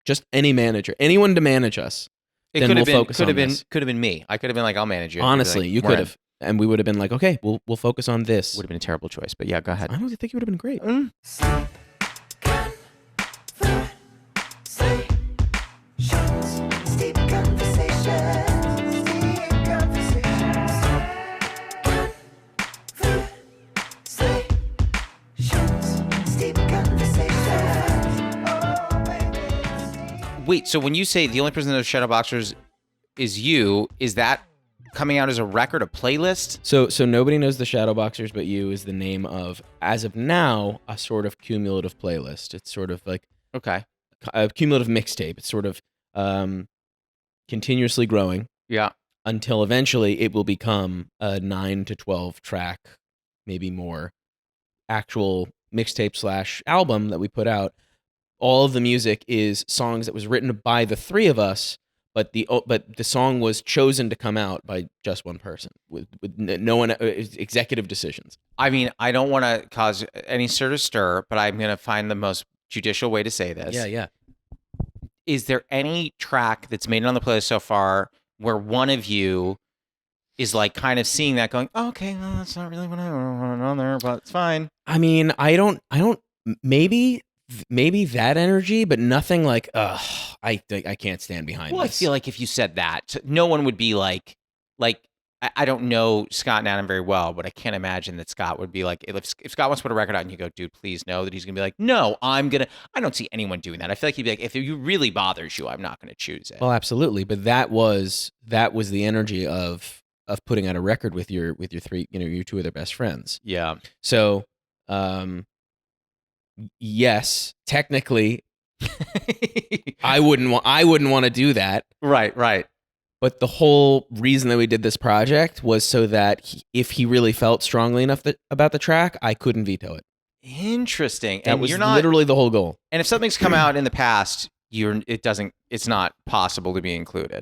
just any manager, anyone to manage us. It then could we'll have been, focus on this. could have been me. I could have been like, I'll manage you. Honestly, Like, you we're could in. have, and we would have been like, okay, we'll focus on this. Would have been a terrible choice, but yeah, go ahead. I don't think you would have been great. Wait, so when you say the only person that knows Shadowboxers is you, is that coming out as a record, a playlist? So nobody knows the Shadowboxers but you is the name of, as of now, a sort of cumulative playlist. It's sort of like Okay. a cumulative mixtape. It's sort of continuously growing Yeah. until eventually it will become a 9 to 12 track, maybe more, actual mixtape / album that we put out. All of the music is songs that was written by the three of us, but the song was chosen to come out by just one person with no one, executive decisions. I mean, I don't want to cause any sort of stir, but I'm going to find the most judicial way to say this. Yeah. Is there any track that's made it on the playlist so far where one of you is like kind of seeing that going, oh, okay, well, that's not really what I want on there, but it's fine. I mean, I don't, maybe that energy, but nothing like, I can't stand behind Well, this. I feel like if you said that, no one would be like, I don't know Scott and Adam very well, but I can't imagine that Scott would be like, if Scott wants to put a record out and you go, dude, please know, that he's going to be like, no, I don't see anyone doing that. I feel like he'd be like, if it really bothers you, I'm not going to choose it. Well, absolutely. But that was the energy of putting out a record with your three, your two of their best friends. Yeah. So, yes, technically, I wouldn't want to do that. Right. But the whole reason that we did this project was so that if he really felt strongly enough about the track, I couldn't veto it. Interesting. That And was you're not literally the whole goal. And if something's come out in the past, it's not possible to be included.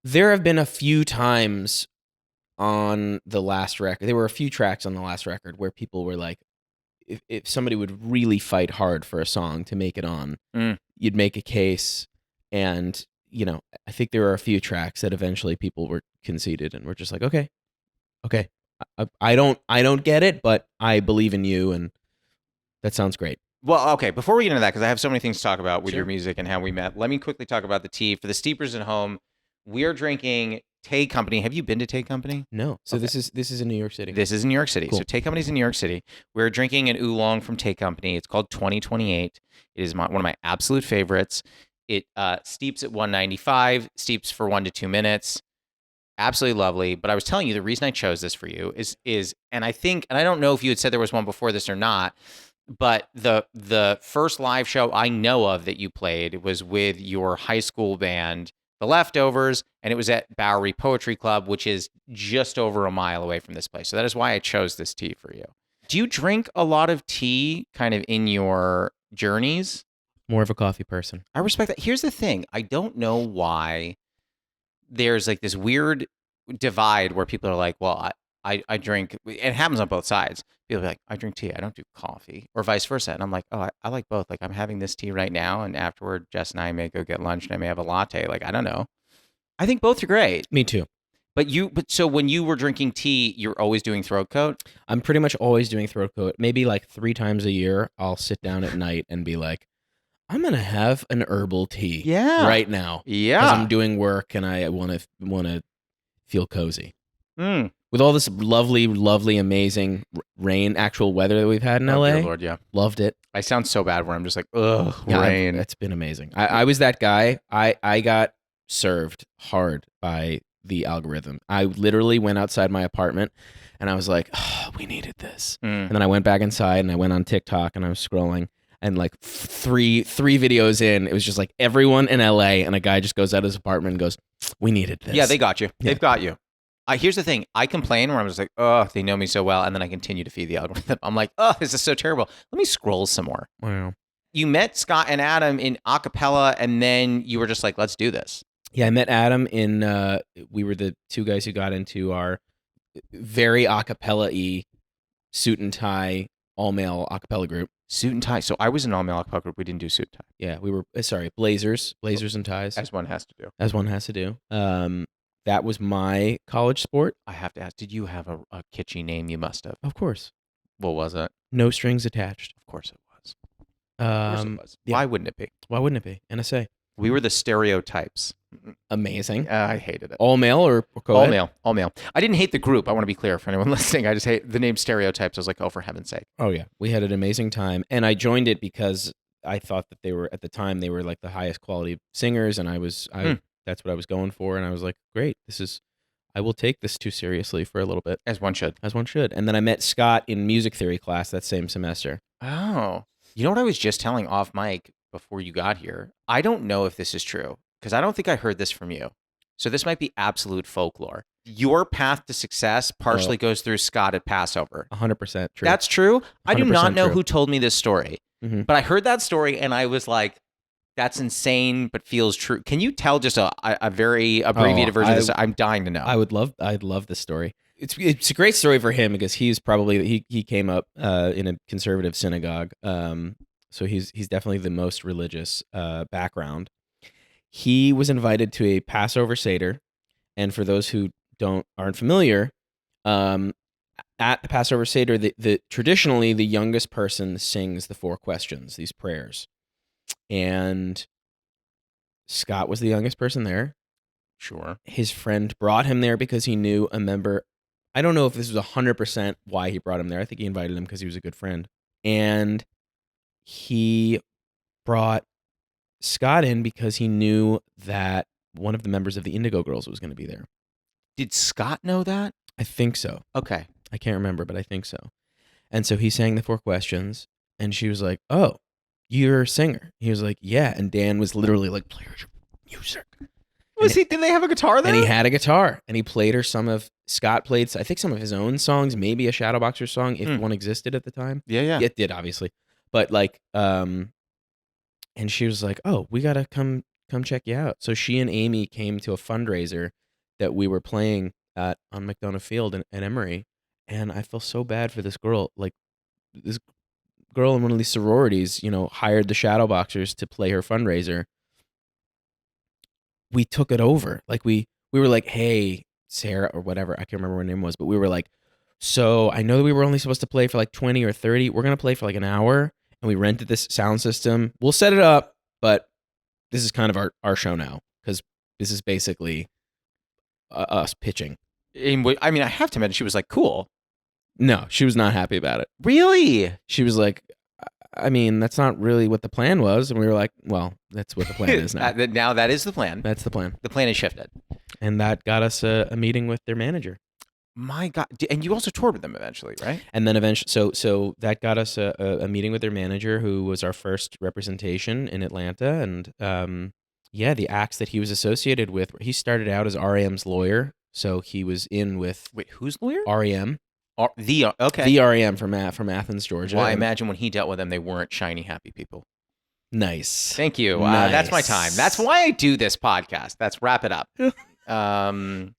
There have been a few times on the last record. There were a few tracks on the last record where people were like, if somebody would really fight hard for a song to make it on, you'd make a case. And, I think there are a few tracks that eventually people were conceded and were just like, okay. I don't get it, but I believe in you. And that sounds great. Well, okay, before we get into that, because I have so many things to talk about with Sure. your music and how we met, let me quickly talk about the tea. For the steepers at home, we are drinking Tay Company. Have you been to Tay Company? No. So Okay. this is in New York City. This is in New York City. Cool. So Tay Company's in New York City. We're drinking an Oolong from Tay Company. It's called 2028. It is one of my absolute favorites. It steeps at 195, steeps for 1 to 2 minutes. Absolutely lovely. But I was telling you, the reason I chose this for you is, and I don't know if you had said there was one before this or not, but the first live show I know of that you played was with your high school band, The Leftovers, and it was at Bowery Poetry Club, which is just over a mile away from this place. So that is why I chose this tea for you. Do you drink a lot of tea kind of in your journeys? More of a coffee person. I respect that. Here's the thing. I don't know why there's like this weird divide where people are like, well, I drink, it happens on both sides. People are like, I drink tea, I don't do coffee, or vice versa. And I'm like, oh, I like both. Like, I'm having this tea right now, and afterward, Jess and I may go get lunch, and I may have a latte. Like, I don't know. I think both are great. Me too. But so when you were drinking tea, you're always doing throat coat? I'm pretty much always doing throat coat. Maybe like 3 times a year, I'll sit down at night and be like, I'm going to have an herbal tea right now. Yeah. Because I'm doing work and I want to feel cozy. Mm. With all this lovely, lovely, amazing actual weather that we've had in LA. Dear Lord, yeah. Loved it. I sound so bad where I'm just like, ugh, Yeah, rain. It's been amazing. I was that guy. I got served hard by the algorithm. I literally went outside my apartment and I was like, oh, we needed this. And then I went back inside and I went on TikTok and I was scrolling. And like three videos in, it was just like everyone in LA, and a guy just goes out of his apartment and goes, we needed this. Yeah, they got you. Yeah. They've got you. Here's the thing. I complain where I'm just like, oh, they know me so well. And then I continue to feed the algorithm. I'm like, oh, this is so terrible. Let me scroll some more. Wow. You met Scott and Adam in a cappella, and then you were just like, let's do this. Yeah, I met Adam we were the two guys who got into our very a cappella-y suit and tie all-male a cappella group. Suit and tie. So I was in all-male acapella group. We didn't do suit and tie. Yeah, we were blazers and ties, As one has to do. as one has to do. That was my college sport. I have to ask, did you have a kitschy name? You must have. Of course. What was it? No strings attached. Of course it was. Of course it was. Yeah. Why wouldn't it be? Why wouldn't it be? NSA. We were the stereotypes. Amazing. I hated it. All male or co-ed? All male. I didn't hate the group. I want to be clear for anyone listening. I just hate the name stereotypes. I was like, oh, for heaven's sake. Oh yeah, we had an amazing time, and I joined it because I thought that they were at the time they were like the highest quality singers, and that's what I was going for, and I was like, great, I will take this too seriously for a little bit, As one should. as one should. And then I met Scott in music theory class that same semester. Oh. You know what I was just telling off mic before you got here? I don't know if this is true because I don't think I heard this from you. So this might be absolute folklore. Your path to success partially goes through Scott at Passover. 100% true. That's true. I do not 100% know true. who told me this story, Mhm. but I heard that story and I was like, that's insane, but feels true. Can you tell just a very abbreviated version of this? I'm dying to know. I'd love this story. It's a great story for him because he came up in a conservative synagogue. So he's definitely the most religious background. He was invited to a Passover Seder, and for those who aren't familiar, at the Passover Seder, traditionally the youngest person sings the 4 questions, these prayers, and Scott was the youngest person there. Sure. His friend brought him there because he knew a member. I don't know if this was 100% why he brought him there. I think he invited him because he was a good friend. And he brought Scott in because he knew that one of the members of the Indigo Girls was going to be there. Did Scott know that? I think so. Okay. I can't remember, but I think so. And so he sang the 4 questions, and she was like, "Oh, you're a singer." He was like, "Yeah." And Dan was literally like, "Play your music." Did they have a guitar there? And he had a guitar, and he played her Scott played, I think, some of his own songs, maybe a Shadowboxers song, if one existed at the time. Yeah. It did, obviously. But like, and she was like, "Oh, we gotta come check you out." So she and Amy came to a fundraiser that we were playing on McDonough Field in Emory, and I feel so bad for this girl. Like, this girl in one of these sororities, hired the Shadowboxers to play her fundraiser. We took it over. Like we were like, "Hey, Sarah," or whatever. I can't remember what her name was, but we were like, "So I know that we were only supposed to play for like 20 or 30. We're going to play for like an hour." And we rented this sound system. We'll set it up, but this is kind of our show now because this is basically us pitching. I mean, I have to imagine she was like, cool. No, she was not happy about it. Really? She was like, I mean, that's not really what the plan was. And we were like, well, that's what the plan is now. Now that is the plan. That's the plan. The plan is shifted. And that got us a meeting with their manager. My God. And you also toured with them eventually, right? And then eventually, so that got us a meeting with their manager, who was our first representation in Atlanta. And the acts that he was associated with, he started out as REM's lawyer. So he was in with... Wait, whose lawyer? REM. Okay. The REM from Athens, Georgia. Well, I imagine when he dealt with them, they weren't shiny, happy people. Nice. Thank you. Nice. That's my time. That's why I do this podcast. Let's wrap it up.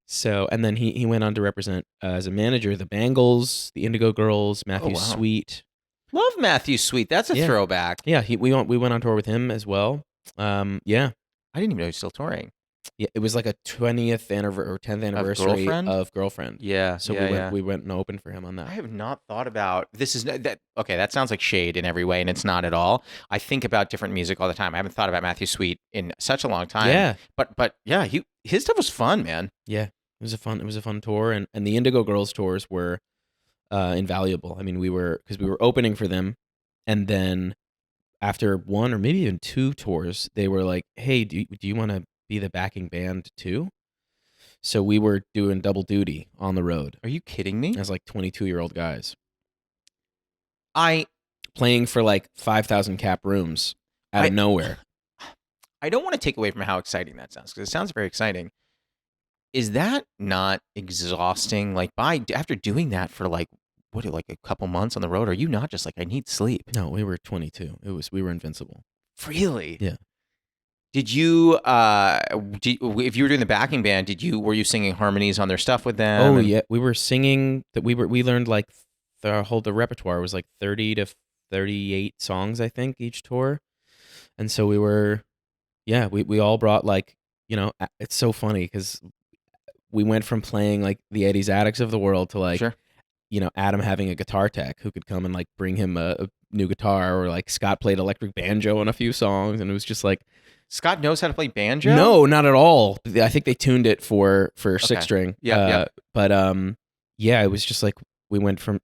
So, and then he went on to represent as a manager the Bangles, the Indigo Girls, Matthew Sweet. Love Matthew Sweet. That's a throwback. Yeah, we went on tour with him as well. Yeah. I didn't even know he was still touring. Yeah, it was like a 20th anniversary or 10th anniversary of Girlfriend. Yeah. So we went and opened for him on that. I have not thought about this. Okay, that sounds like shade in every way, and it's not at all. I think about different music all the time. I haven't thought about Matthew Sweet in such a long time. Yeah. But yeah, his stuff was fun, man. Yeah. It was a fun tour, and the Indigo Girls tours were invaluable. I mean, because we were opening for them, and then after 1 or maybe even 2 tours, they were like, "Hey, do you want to be the backing band too?" So we were doing double duty on the road. Are you kidding me? As like 22-year-old guys. Playing for like 5,000 cap rooms out of nowhere. I don't want to take away from how exciting that sounds, because it sounds very exciting. Is that not exhausting? Like after doing that for like a couple months on the road, are you not just like, I need sleep? No, we were 22. We were invincible. Really? Yeah. Did you, if you were doing the backing band, were you singing harmonies on their stuff with them? Oh, yeah. We were singing that we learned like the repertoire was like 30 to 38 songs, I think, each tour. And so we all brought like, it's so funny because we went from playing like the Eddie's Addicts of the world to like, Sure. Adam having a guitar tech who could come and like bring him a new guitar, or like Scott played electric banjo on a few songs, and it was just like, Scott knows how to play banjo? no, not at all. I think they tuned it for six string. Yeah. But yeah, it was just like we went from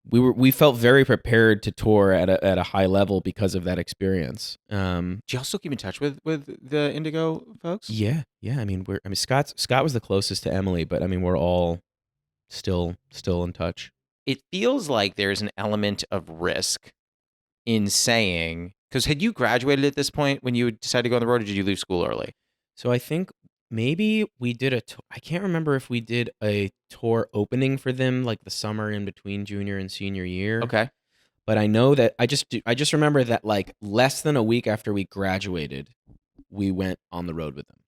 we felt very prepared to tour at a high level because of that experience. Do you also keep in touch with the Indigo folks? Yeah. I mean, Scott was the closest to Emily, but I mean, we're all still in touch. It feels like there's an element of risk in saying, because had you graduated at this point when you decided to go on the road, or did you leave school early? So I think maybe we did I can't remember if we did a tour opening for them like the summer in between junior and senior year. Okay. But I know that I just remember that like less than a week after we graduated, we went on the road with them.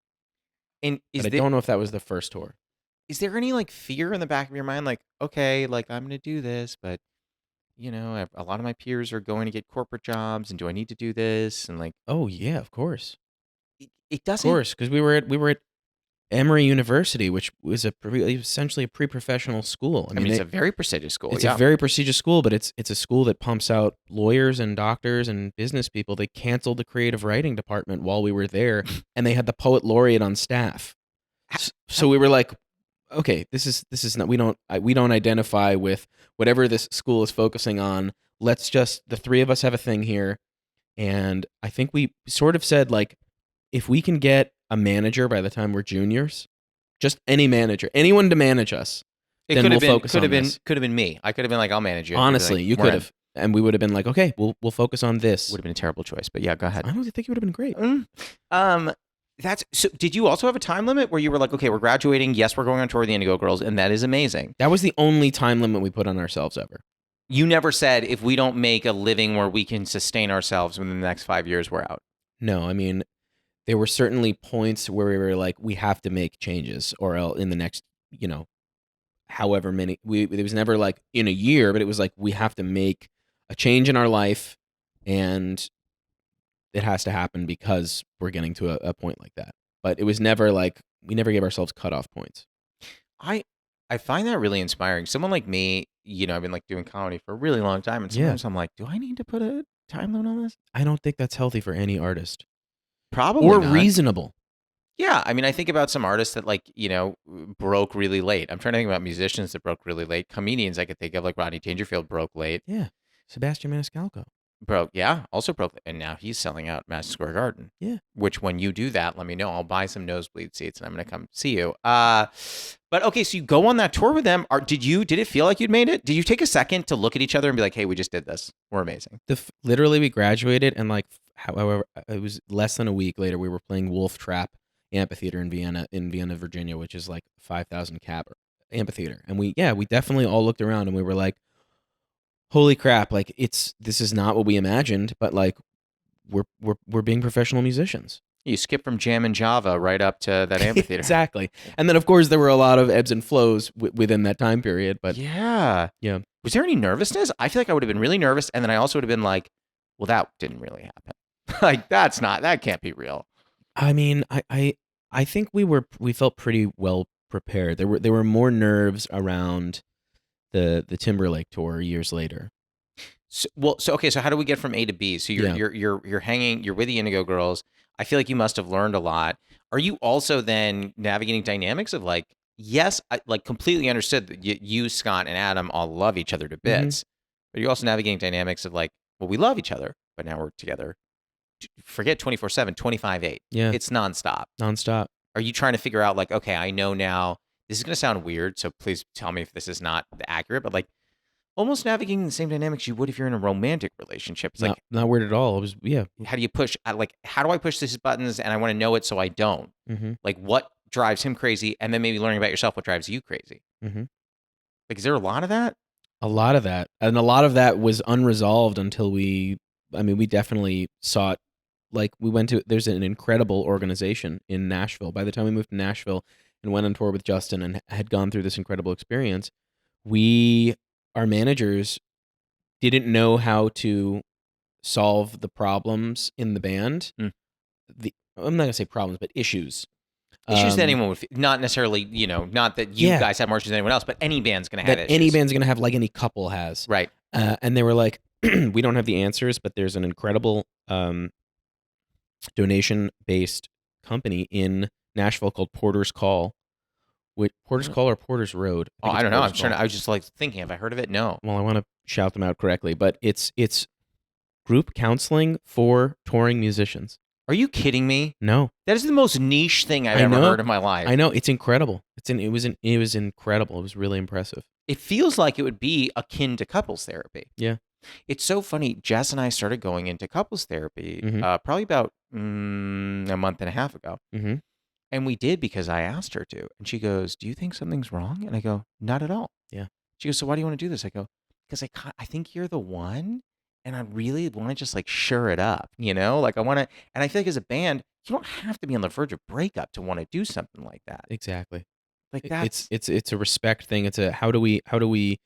And I don't know if that was the first tour. Is there any like fear in the back of your mind, like, okay, like I'm going to do this, but a lot of my peers are going to get corporate jobs, and do I need to do this? And like, Oh yeah, of course, it of doesn't. course, because we were at Emory University, which was essentially a pre-professional school. I mean, it's a very prestigious school. It's a very prestigious school, but it's a school that pumps out lawyers and doctors and business people. They canceled the creative writing department while we were there, and they had the poet laureate on staff. So we were like, okay, this is not, we don't identify with whatever this school is focusing on. Let's just, the three of us have a thing here. And I think we sort of said, like, if we can get a manager by the time we're juniors, just any manager, anyone to manage us, then we'll focus on this. Could have been me. I could have been like, I'll manage you. Honestly, you could have. And we would have been like, okay, we'll focus on this. Would have been a terrible choice, but yeah, go ahead. I don't think it would have been great. That's so. Did you also have a time limit where you were like, okay, we're graduating. Yes, we're going on tour with the Indigo Girls, and that is amazing. That was the only time limit we put on ourselves ever. You never said, if we don't make a living where we can sustain ourselves within the next 5 years, we're out. No, I mean, there were certainly points where we were like, we have to make changes, or else in the next, however many. It was never like in a year, but it was like we have to make a change in our life, and it has to happen because we're getting to a point like that. But it was never like, we never gave ourselves cutoff points. I find that really inspiring. Someone like me, I've been like doing comedy for a really long time, and sometimes I'm like, do I need to put a time limit on this? I don't think that's healthy for any artist. Probably or not. Reasonable. Yeah, I mean, I think about some artists that like, broke really late. I'm trying to think about musicians that broke really late. Comedians I could think of, like Rodney Dangerfield broke late. Yeah, Sebastian Maniscalco. Also broke, and now he's selling out Madison Square Garden. Yeah. Which, when you do that, let me know. I'll buy some nosebleed seats, and I'm going to come see you. But okay, so you go on that tour with them. Did it feel like you'd made it? Did you take a second to look at each other and be like, hey, we just did this. We're amazing. Literally, we graduated, and like, however, it was less than a week later, we were playing Wolf Trap Amphitheater in Vienna, Virginia, which is like 5,000 cap amphitheater. And we definitely all looked around, and we were like, holy crap, like this is not what we imagined, but like we're being professional musicians. You skip from Jam and Java right up to that amphitheater. Exactly. And then of course there were a lot of ebbs and flows within that time period, but yeah. Was there any nervousness? I feel like I would have been really nervous, and then I also would have been like, well, that didn't really happen. Like that can't be real. I mean, I think we felt pretty well prepared. There were more nerves around the Timberlake tour years later. So how do we get from A to B? So you're hanging, you're with the Indigo Girls. I feel like you must have learned a lot. Are you also then navigating dynamics of like, yes, I like completely understood that you, Scott, and Adam all love each other to bits, but you're also navigating dynamics of like, well, we love each other, but now we're together. Forget 24/7, 25/8. Yeah, it's nonstop. Are you trying to figure out like, okay, I know now. This is going to sound weird, so please tell me if this is not accurate, but like almost navigating the same dynamics you would if you're in a romantic relationship. It's like not weird at all. It was, yeah. How do you push? How do I push these buttons, and I want to know it so I don't? Mm-hmm. Like, what drives him crazy, and then maybe learning about yourself, what drives you crazy. Mm-hmm. Like, is there a lot of that? A lot of that, and a lot of that was unresolved until we definitely sought. Like, there's an incredible organization in Nashville. By the time we moved to Nashville and went on tour with Justin and had gone through this incredible experience, we our managers didn't know how to solve the problems in the band. Mm. I'm not gonna say problems, but issues. Issues that anyone would, not necessarily, not that you guys have more issues than anyone else, but any band's going to have that issues. any band's gonna have, like any couple has. Right. And they were like, we don't have the answers, but there's an incredible donation-based company in Nashville called Porter's Call. Porter's Call or Porter's Road? I don't know. I was just like thinking, have I heard of it? No. Well, I want to shout them out correctly, but it's group counseling for touring musicians. Are you kidding me? No. That is the most niche thing I've ever heard in my life. I know. It's incredible. It was incredible. It was really impressive. It feels like it would be akin to couples therapy. Yeah. It's so funny. Jess and I started going into couples therapy probably about a month and a half ago. Mm-hmm. And we did because I asked her to. And she goes, do you think something's wrong? And I go, not at all. Yeah. She goes, so why do you want to do this? I go, because I think you're the one. And I really want to just like sure it up, like I want to. And I feel like as a band, you don't have to be on the verge of breakup to want to do something like that. Exactly. Like that. It's a respect thing. It's a how do we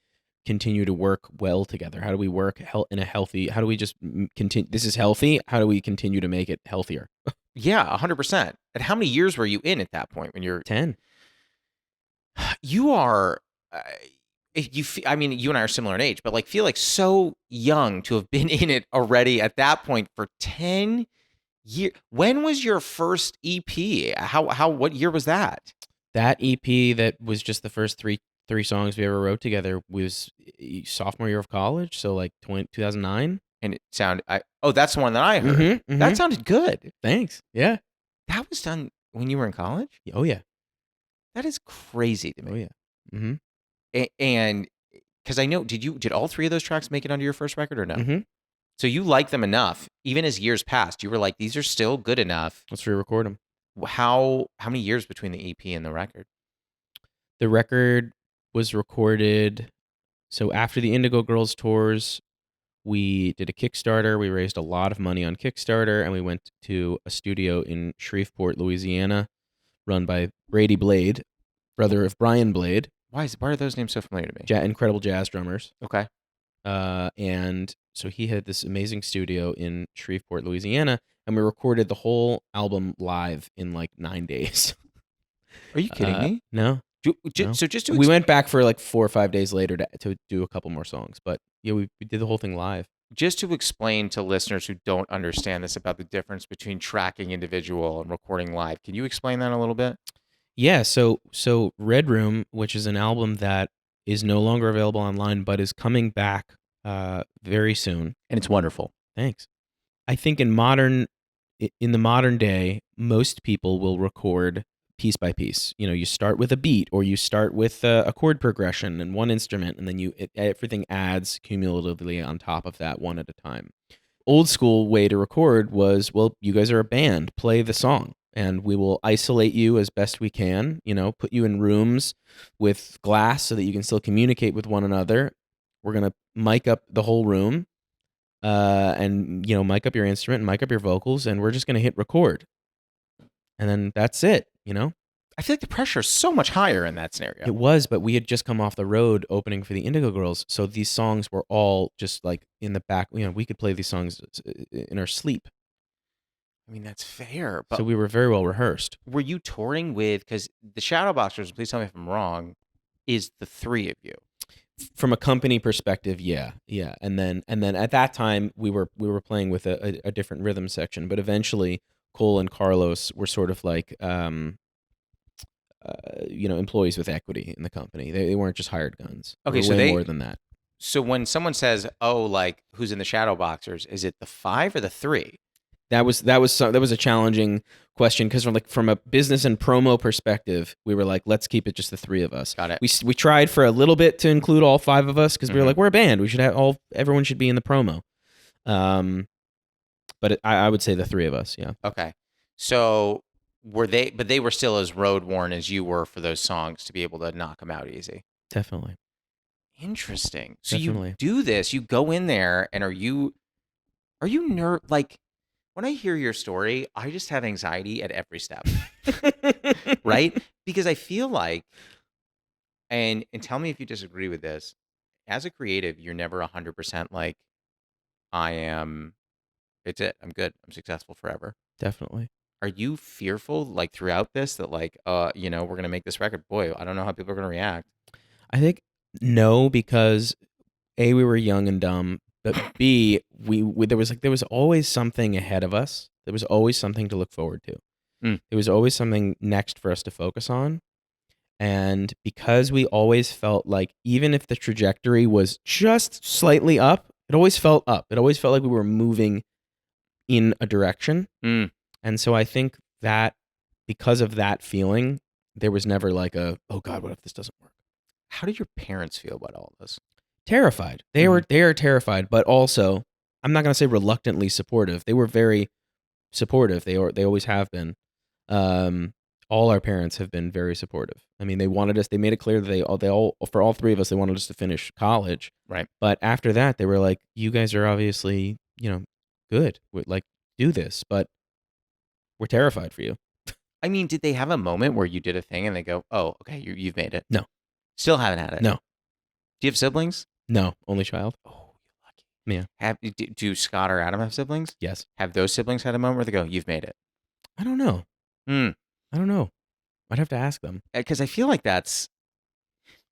continue to work well together? How do we work in a healthy? How do we just continue? This is healthy. How do we continue to make it healthier? Yeah, 100%. And how many years were you in at that point when you're 10? You are. I mean, you and I are similar in age, but like feel like so young to have been in it already at that point for 10 years. When was your first EP? What year was that? That EP that was just the first three songs we ever wrote together was sophomore year of college, so like 2009. And it sounded. That's the one that I heard. Mm-hmm. That sounded good. Thanks. Yeah. That was done when you were in college? Oh yeah. That is crazy to me. Oh yeah. Mm-hmm. And because I know, did all three of those tracks make it onto your first record or no? Mm-hmm. So you liked them enough, even as years passed. You were like, these are still good enough. Let's re-record them. How many years between the EP and the record? The record was recorded. So after the Indigo Girls tours, we did a Kickstarter. We raised a lot of money on Kickstarter, and we went to a studio in Shreveport, Louisiana, run by Brady Blade, brother of Brian Blade. Why are those names so familiar to me? Incredible jazz drummers. Okay. And so he had this amazing studio in Shreveport, Louisiana, and we recorded the whole album live in like 9 days. Are you kidding me? No. No. So just we went back for like 4 or 5 days later to do a couple more songs, but yeah, we did the whole thing live. Just to explain to listeners who don't understand this about the difference between tracking individual and recording live, can you explain that a little bit? Yeah, so Red Room, which is an album that is no longer available online, but is coming back very soon, and it's wonderful. Thanks. I think in the modern day, most people will record piece by piece. You start with a beat, or you start with a chord progression and one instrument, and then everything adds cumulatively on top of that one at a time. Old school way to record was, well, you guys are a band, play the song. And we will isolate you as best we can, put you in rooms with glass so that you can still communicate with one another. We're going to mic up the whole room and, mic up your instrument and mic up your vocals, and we're just going to hit record. And then that's it, I feel like the pressure is so much higher in that scenario. It was, but we had just come off the road opening for the Indigo Girls. So these songs were all just like in the back. We could play these songs in our sleep. I mean, that's fair. But so we were very well rehearsed. Were you touring with, because the Shadowboxers, please tell me if I'm wrong, is the three of you? From a company perspective, yeah. And then at that time we were playing with a different rhythm section, but eventually Cole and Carlos were sort of like employees with equity in the company. They weren't just hired guns. Okay, so way more than that. So when someone says, "Oh, like who's in the Shadowboxers?" Is it the 5 or the 3? That was a challenging question, because from a business and promo perspective, we were like, let's keep it just the 3 of us. Got it. We tried for a little bit to include all 5 of us, because we were like, we're a band. We should have everyone should be in the promo. But I would say the 3 of us. Yeah. Okay. So but they were still as road worn as you were for those songs to be able to knock them out easy. Definitely. Interesting. So Definitely. You do this. You go in there, and are you like? When I hear your story, I just have anxiety at every step, right? Because I feel like, and tell me if you disagree with this, as a creative, you're never 100% like, I am, it's it. I'm good. I'm successful forever. Definitely. Are you fearful, like, throughout this that, like, we're going to make this record? Boy, I don't know how people are going to react. I think no, because A, we were young and dumb, but B, there was always something ahead of us. There was always something to look forward to. Mm. There was always something next for us to focus on. And because we always felt like even if the trajectory was just slightly up, it always felt up. It always felt like we were moving in a direction. Mm. And so I think that because of that feeling, there was never like oh God, what if this doesn't work? How did your parents feel about all this? Terrified. They are terrified, but also I'm not going to say reluctantly supportive. They were very supportive. They always have been. All our parents have been very supportive. I mean, they wanted us. They made it clear that they all for all three of us, they wanted us to finish college. Right. But after that, they were like, "You guys are obviously, good. Like, do this, but we're terrified for you." I mean, did they have a moment where you did a thing and they go, "Oh, okay, you've made it"? No. Still haven't had it. No. Do you have siblings? No, only child. Oh, you're lucky. Yeah. Do Scott or Adam have siblings? Yes. Have those siblings had a moment where they go, "You've made it"? I don't know. I don't know. I'd have to ask them. Because I feel like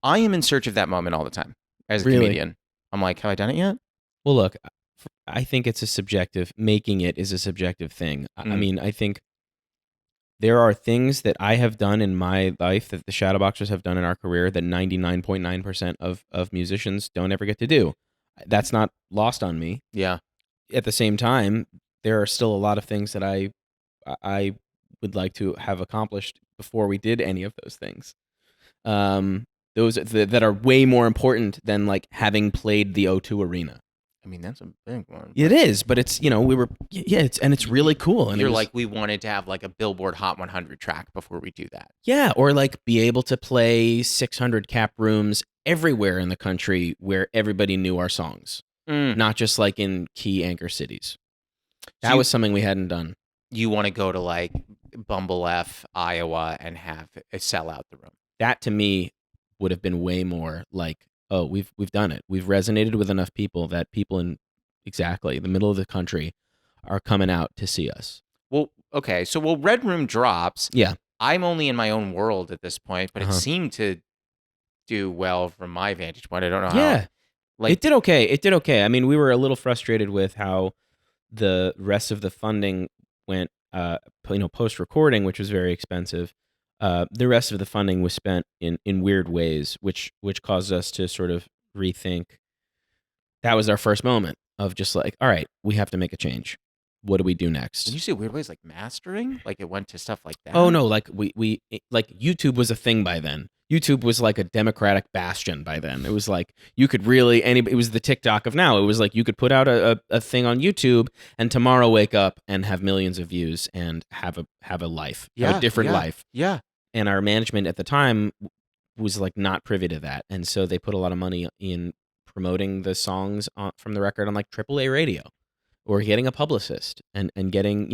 I am in search of that moment all the time as a Really? comedian. I'm like, have I done it yet? Well, look, I think it's a subjective. Making it is a subjective thing. I mean, I think there are things that I have done in my life that the Shadowboxers have done in our career that 99.9% of musicians don't ever get to do. That's not lost on me. Yeah. At the same time, there are still a lot of things that I would like to have accomplished before we did any of those things. Those that are way more important than like having played the O2 Arena. I mean, that's a big one. It is, but it's it's really cool. And you're like, we wanted to have like a Billboard Hot 100 track before we do that. Yeah, or like be able to play 600 cap rooms everywhere in the country where everybody knew our songs, not just like in key anchor cities. That was something we hadn't done. You want to go to like Bumble F, Iowa, and have a sell out the room. That to me would have been way more like, oh, we've done it. We've resonated with enough people that people in exactly the middle of the country are coming out to see us. Well, okay. So, Red Room drops. Yeah. I'm only in my own world at this point, but it seemed to do well from my vantage point. I don't know how. Yeah. It did okay. It did okay. I mean, we were a little frustrated with how the rest of the funding went, post-recording, which was very expensive. The rest of the funding was spent in weird ways, which caused us to sort of rethink. That was our first moment of just like, all right, we have to make a change. What do we do next? Did you say weird ways like mastering? Like it went to stuff like that? Oh no, like we like YouTube was a thing by then. YouTube was like a democratic bastion by then. It was like you could really it was the TikTok of now. It was like you could put out a thing on YouTube and tomorrow wake up and have millions of views and have a life, have a different life. Yeah. And our management at the time was like not privy to that, and so they put a lot of money in promoting the songs from the record on like AAA radio, or getting a publicist and getting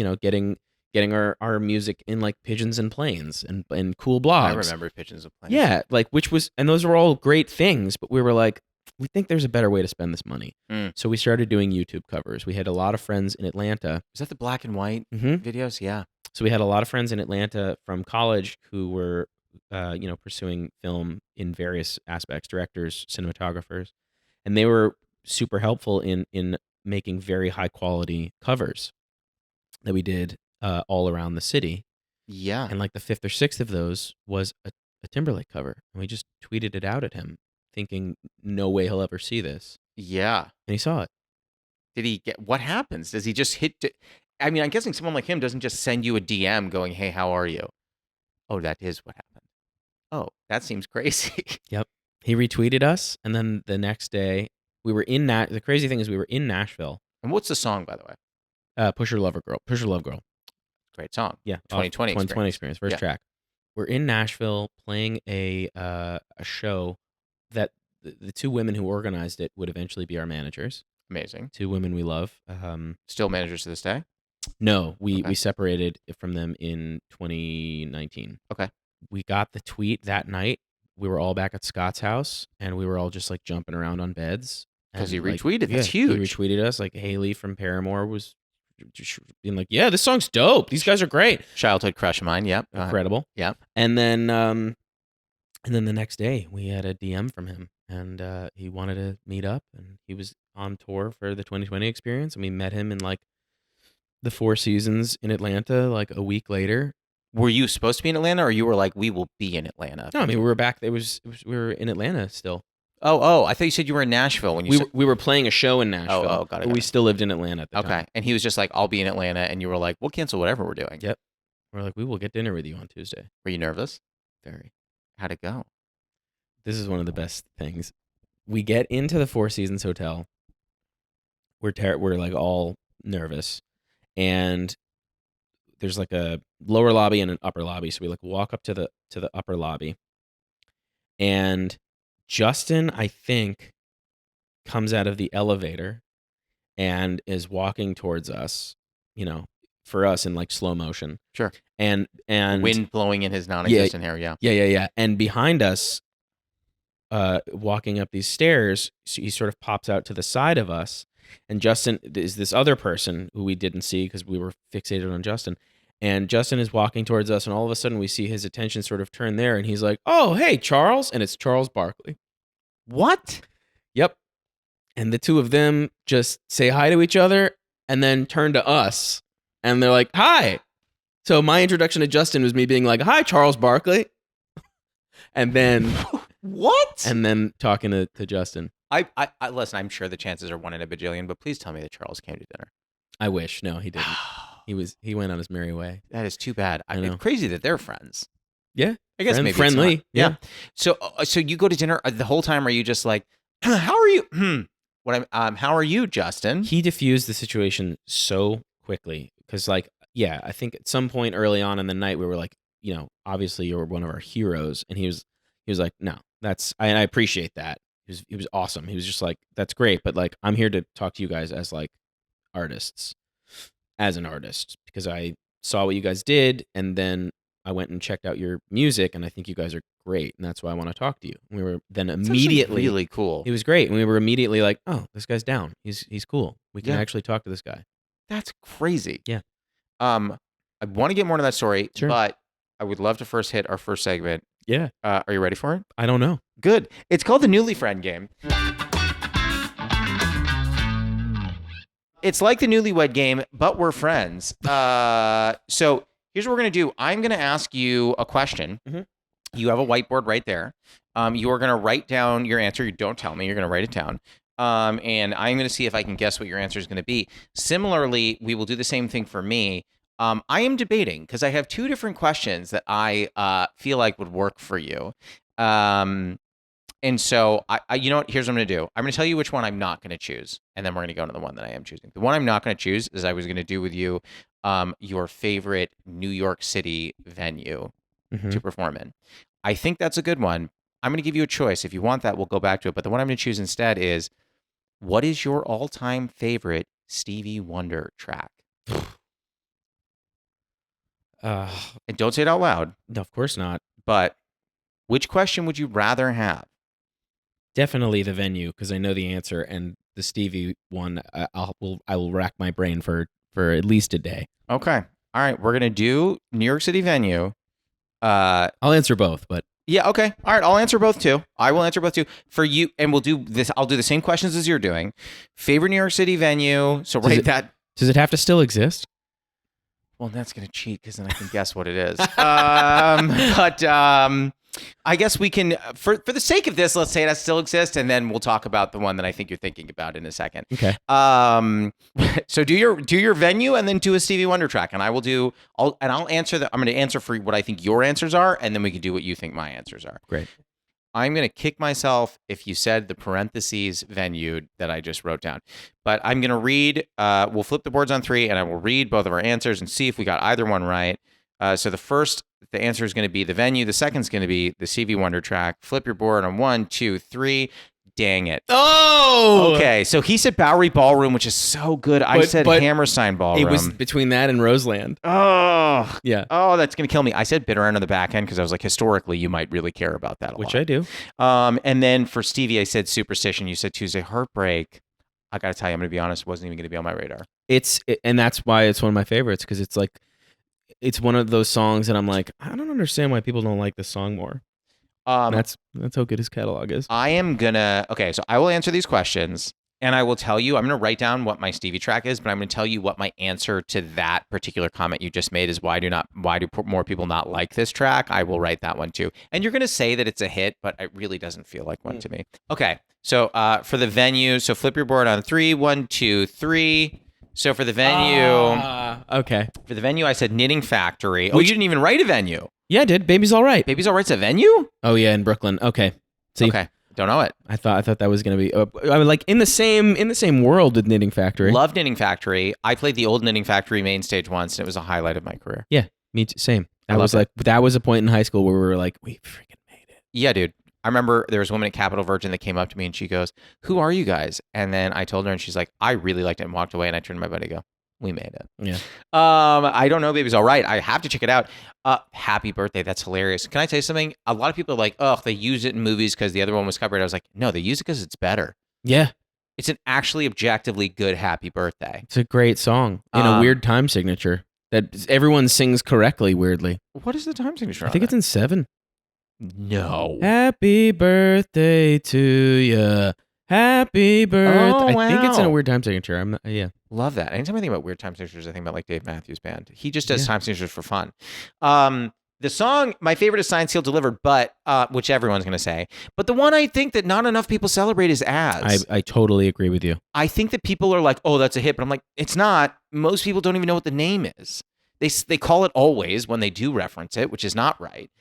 our music in like Pigeons and Planes and cool blogs. I remember Pigeons and Planes. Yeah, like and those were all great things, but we were like, we think there's a better way to spend this money. So we started doing YouTube covers. We had a lot of friends in Atlanta. Is that the black and white videos? Yeah. So we had a lot of friends in Atlanta from college who were, pursuing film in various aspects, directors, cinematographers, and they were super helpful in making very high quality covers that we did all around the city. Yeah. And like the fifth or sixth of those was a Timberlake cover, and we just tweeted it out at him, thinking no way he'll ever see this. Yeah. And he saw it. Did he get? What happens? Does he just hit? I mean, I'm guessing someone like him doesn't just send you a DM going, "Hey, how are you?" Oh, that is what happened. Oh, that seems crazy. Yep. He retweeted us, and then the next day we were in the crazy thing is we were in Nashville. And what's the song, by the way? Push Your Love Girl. Great song. Yeah. 2020 experience. First track. We're in Nashville playing a show that the two women who organized it would eventually be our managers. Amazing. Two women we love. Still managers to this day? No, we separated from them in 2019. Okay. We got the tweet that night we were all back at Scott's house, and we were all just like jumping around on beds. Because And, he like, retweeted. That's He huge. retweeted us. Like Haley from Paramore was just being like, "Yeah, this song's dope. These guys are great, Childhood crush of mine. Yep. incredible." Yeah. And then the next day we had a DM from him, and he wanted to meet up, and he was on tour for the 2020 experience, and we met him in like the Four Seasons in Atlanta like a week later. Were you supposed to be in Atlanta, or you were like, we will be in Atlanta? No, I mean we were back. We were in Atlanta still. Oh, I thought you said you were in Nashville when you said. We were playing a show in Nashville. Oh, got it. But we still lived in Atlanta at the time. Okay, and he was just like, I'll be in Atlanta, and you were like, we'll cancel whatever we're doing. Yep. We're like, we will get dinner with you on Tuesday. Were you nervous? Very. How'd it go? This is one of the best things. We get into the Four Seasons Hotel. We're like all nervous, and there's like a lower lobby and an upper lobby. So we like walk up to the upper lobby, and Justin, I think, comes out of the elevator and is walking towards us. For us in like slow motion. Sure. And Wind blowing in his non-existent hair. Yeah. Yeah. And behind us, walking up these stairs, he sort of pops out to the side of us, and Justin is this other person who we didn't see because we were fixated on Justin. And Justin is walking towards us, and all of a sudden we see his attention sort of turn there, and he's like, "Oh, hey, Charles," and it's Charles Barkley. What? Yep. And the two of them just say hi to each other, and then turn to us, and they're like, "Hi." So my introduction to Justin was me being like, "Hi, Charles Barkley," and then. What? And then talking to Justin. I listen, I'm sure the chances are 1 in a bajillion, but please tell me that Charles came to dinner. I wish. No, he didn't. He went on his merry way. That is too bad. I know. It's crazy that they're friends. Yeah. I guess maybe friendly. It's not. Yeah. So you go to dinner the whole time. Are you just like, how are you? How are you, Justin? He diffused the situation so quickly because, like, yeah, I think at some point early on in the night we were like, obviously you're one of our heroes, and he was like, no, I appreciate that. He was awesome. He was just like, that's great, but like I'm here to talk to you guys as like artists, as an artist, because I saw what you guys did, and then I went and checked out your music, and I think you guys are great, and that's why I want to talk to you. And we were then That's immediately really cool. He was great, and we were immediately like, oh, this guy's down. He's cool. We can actually talk to this guy. That's crazy. Yeah. I want to get more into that story, Sure. but I would love to first hit our first segment. Yeah. Are you ready for it? I don't know. Good. It's called the Newly Friend Game. It's like the Newlywed Game, but we're friends. So here's what we're going to do. I'm going to ask you a question. Mhm. You have a whiteboard right there. You are going to write down your answer. You don't tell me. You're going to write it down. And I'm going to see if I can guess what your answer is going to be. Similarly, we will do the same thing for me. I am debating because I have two different questions that I feel like would work for you. And so, you know what? Here's what I'm going to do. I'm going to tell you which one I'm not going to choose, and then we're going to go to the one that I am choosing. The one I'm not going to choose is I was going to do with you your favorite New York City venue to perform in. I think that's a good one. I'm going to give you a choice. If you want that, we'll go back to it. But the one I'm going to choose instead is, what is your all-time favorite Stevie Wonder track? And don't say it out loud. No, of course not. But which question would you rather have? Definitely the venue, because I know the answer, and the Stevie one, I will rack my brain for at least a day. Okay. All right. We're gonna do New York City venue. I'll answer both, but Yeah. Okay. All right. I'll answer both too. I will answer both too for you, and we'll do this. I'll do the same questions as you're doing. Favorite New York City venue. So write that. Does it have to still exist? Well, that's gonna cheat because then I can guess what it is. I guess we can, for the sake of this, let's say it still exists, and then we'll talk about the one that I think you're thinking about in a second. Okay. So do your venue, and then do a Stevie Wonder track, and I'll answer I'm going to answer for what I think your answers are, and then we can do what you think my answers are. Great. I'm going to kick myself if you said the parentheses venue that I just wrote down. But I'm going to read, we'll flip the boards on 3, and I will read both of our answers and see if we got either one right. So the answer is going to be the venue. The second is going to be the Stevie Wonder track. Flip your board on 1, 2, 3. Dang it. Oh! Okay, so he said Bowery Ballroom, which is so good. I said but Hammerstein Ballroom. It was between that and Roseland. Oh. Yeah. Oh, that's going to kill me. I said Bitter End on the back end because I was like, historically, you might really care about that a lot. Which I do. And then for Stevie, I said Superstition. You said Tuesday Heartbreak. I got to tell you, I'm going to be honest, it wasn't even going to be on my radar. And that's why it's one of my favorites, because it's like, it's one of those songs that I'm like, I don't understand why people don't like this song more. That's how good his catalog is. Okay, so I will answer these questions, and I will tell you, I'm gonna write down what my Stevie track is, but I'm gonna tell you what my answer to that particular comment you just made is. Why do more people not like this track? I will write that one too. And you're gonna say that it's a hit, but it really doesn't feel like one to me. Okay, so for the venue, so flip your board on 3, 1, 2, 3. So for the venue, okay. For the venue, I said Knitting Factory. Oh, you didn't even write a venue. Yeah, I did. Baby's All Right. Baby's All Right's a venue? Oh yeah, in Brooklyn. Okay. See, okay. Don't know it. I thought that was gonna be. I mean, like in the same world with Knitting Factory. Love Knitting Factory. I played the old Knitting Factory main stage once, and it was a highlight of my career. Yeah, me too. Same. That was a point in high school where we were like, we freaking made it. Yeah, dude. I remember there was a woman at Capital Virgin that came up to me and she goes, "Who are you guys?" And then I told her, and she's like, "I really liked it," and walked away. And I turned to my buddy and go, "We made it." Yeah. I don't know. Baby's All Right. I have to check it out. Happy Birthday. That's hilarious. Can I tell you something? A lot of people are like, "Oh, they use it in movies because the other one was covered." I was like, no, they use it because it's better. Yeah. It's an actually objectively good Happy Birthday. It's a great song in a weird time signature that everyone sings correctly. Weirdly. What is the time signature? I think it's in 7. No. Happy birthday to ya. Happy birthday. Oh, wow. I think it's in a weird time signature. Yeah. Love that. Anytime I think about weird time signatures, I think about like Dave Matthews Band. He just does time signatures for fun. The song, my favorite is Signed, Sealed, Delivered, but which everyone's going to say. But the one I think that not enough people celebrate is As. I totally agree with you. I think that people are like, oh, that's a hit. But I'm like, it's not. Most people don't even know what the name is. They call it Always when they do reference it, which is not right.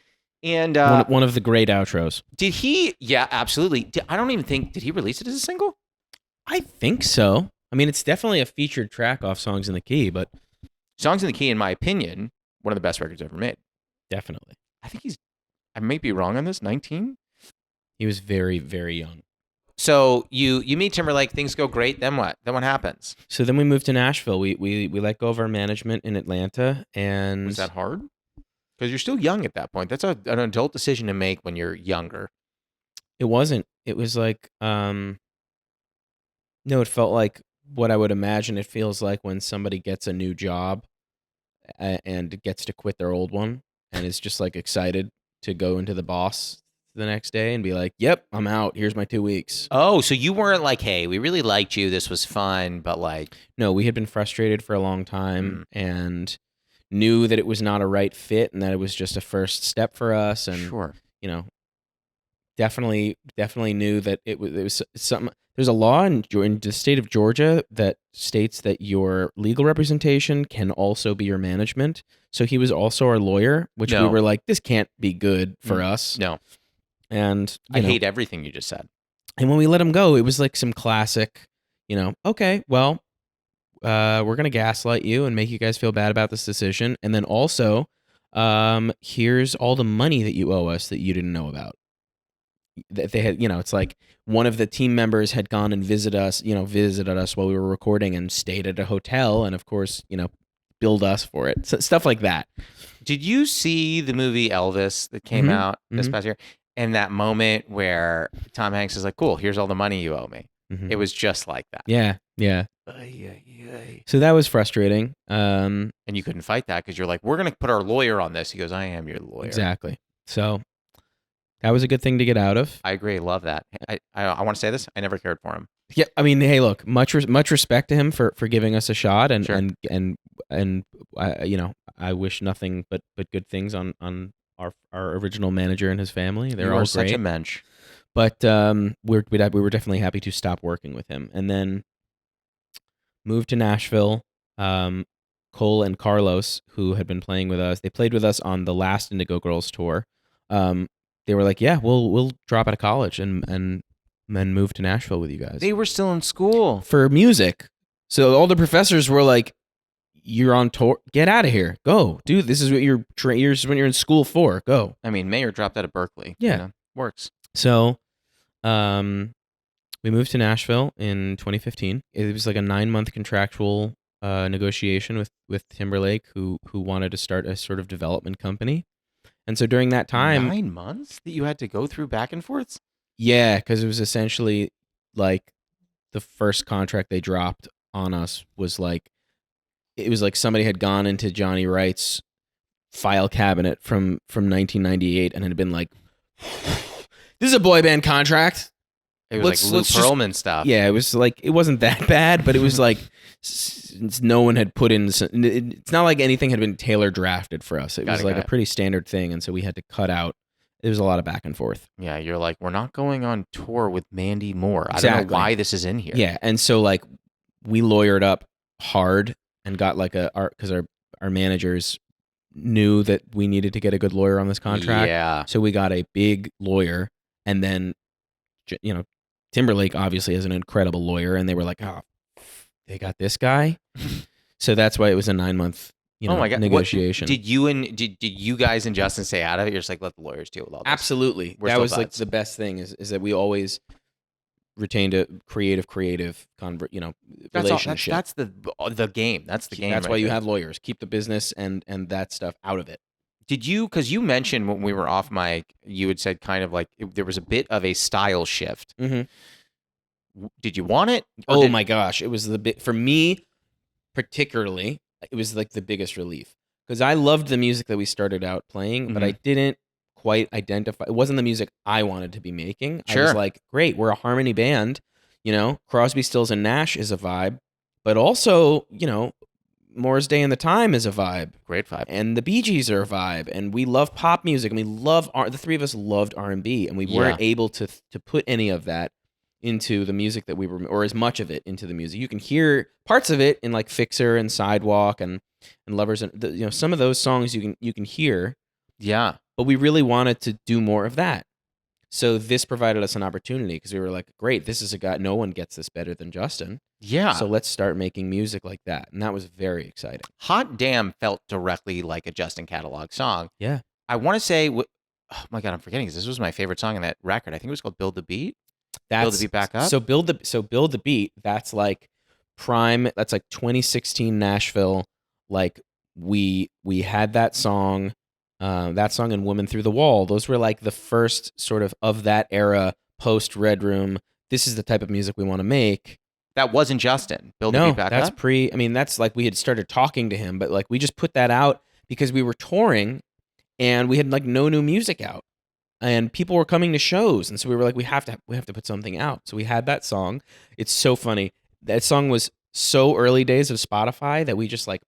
And one of the great outros. Did he? Yeah, absolutely. I don't even think, did he release it as a single? I think so. I mean, it's definitely a featured track off Songs in the Key, but Songs in the Key, in my opinion, one of the best records ever made. Definitely. I think I might be wrong on this, 19? He was very, very young. So you meet Timberlake, things go great, then what? Then what happens? So then we moved to Nashville. We let go of our management in Atlanta, and was that hard? Because you're still young at that point. That's an adult decision to make when you're younger. It wasn't. It was like, no, it felt like what I would imagine it feels like when somebody gets a new job and gets to quit their old one and is just like excited to go into the boss the next day and be like, yep, I'm out. Here's my 2 weeks. Oh, so you weren't like, hey, we really liked you. This was fun, but like. No, we had been frustrated for a long time and knew that it was not a right fit and that it was just a first step for us. And, you know, definitely knew that it was something. There's a law in the state of Georgia that states that your legal representation can also be your management. So he was also our lawyer, which we were like, this can't be good for us. No. And I hate everything you just said. And when we let him go, it was like some classic, okay, well, we're going to gaslight you and make you guys feel bad about this decision. And then also, here's all the money that you owe us that you didn't know about. That they had, it's like one of the team members had gone and visited us while we were recording and stayed at a hotel and of course, billed us for it. So, stuff like that. Did you see the movie Elvis that came out this past year? And that moment where Tom Hanks is like, cool, here's all the money you owe me. It was just like that. Yeah. Yeah. So that was frustrating. And you couldn't fight that because you're like, we're going to put our lawyer on this. He goes, I am your lawyer. Exactly. So that was a good thing to get out of. I agree. Love that. I want to say this. I never cared for him. Yeah. I mean, hey, look, much respect to him for giving us a shot. And, sure. and I wish nothing but good things on our original manager and his family. They're all great. Such a mensch. But we were definitely happy to stop working with him. And then moved to Nashville. Cole and Carlos, who had been playing with us, they played with us on the last Indigo Girls tour. They were like, yeah, we'll drop out of college and move to Nashville with you guys. They were still in school. For music. So all the professors were like, you're on tour. Get out of here. Go. Dude, this is what when you're in school for. Go. I mean, Mayer dropped out of Berkeley. Yeah. Works. So We moved to Nashville in 2015. It was like a 9-month contractual negotiation with Timberlake, who wanted to start a sort of development company. And so during that time, 9 months that you had to go through back and forths? yeah, because it was essentially like the first contract they dropped on us was like, it was like somebody had gone into Johnny Wright's file cabinet from 1998 and had been like, this is a boy band contract. It was like Lou Pearlman stuff. Yeah, it was like, it wasn't that bad, but it was like, since no one had put in, it's not like anything had been tailor drafted for us. It was like a pretty standard thing, and so we had to cut out. There was a lot of back and forth. Yeah, you're like, we're not going on tour with Mandy Moore. Exactly. I don't know why this is in here. Yeah, and so like we lawyered up hard and got like because our managers knew that we needed to get a good lawyer on this contract. Yeah. So we got a big lawyer, and then, you know, Timberlake obviously is an incredible lawyer, and they were like, oh, they got this guy. So that's why it was a 9-month, oh my God, negotiation. Did you guys and Justin stay out of it? You're just like, let the lawyers deal with all this. Absolutely. That was buds. Like the best thing is that we always retained a creative relationship. That's the game. That's the game. That's why you have lawyers. Keep the business and that stuff out of it. Did you, because you mentioned when we were off mic, you had said kind of like there was a bit of a style shift. Mm-hmm. Did you want it? Oh my gosh. It was for me particularly, it was like the biggest relief. Because I loved the music that we started out playing, but I didn't quite identify. It wasn't the music I wanted to be making. Sure. I was like, great, we're a harmony band. You know, Crosby, Stills, and Nash is a vibe. But also, you know, Morris Day and the Time is a vibe. Great vibe. And the Bee Gees are a vibe. And we love pop music. And we love the three of us loved R&B. And we weren't able to put any of that into the music that we were, or as much of it into the music. You can hear parts of it in like Fixer and Sidewalk and Lovers, and you know, some of those songs you can hear. Yeah. But we really wanted to do more of that. So this provided us an opportunity because we were like, great, this is a guy, no one gets this better than Justin. Yeah. So let's start making music like that. And that was very exciting. Hot Damn felt directly like a Justin catalog song. Yeah. I want to say, oh my God, I'm forgetting this. This was my favorite song in that record. I think it was called Build the Beat. Build the Beat Back Up. So Build the Beat, that's like prime, that's like 2016 Nashville. Like we had that song and Woman Through the Wall. Those were like the first sort of that era, post Red Room. This is the type of music we want to make. That wasn't Justin. Build the Beat Back Up? Up? I mean, that's like we had started talking to him, but like we just put that out because we were touring and we had like no new music out. And people were coming to shows. And so we were like, we have to put something out. So we had that song. It's so funny. That song was so early days of Spotify that we just like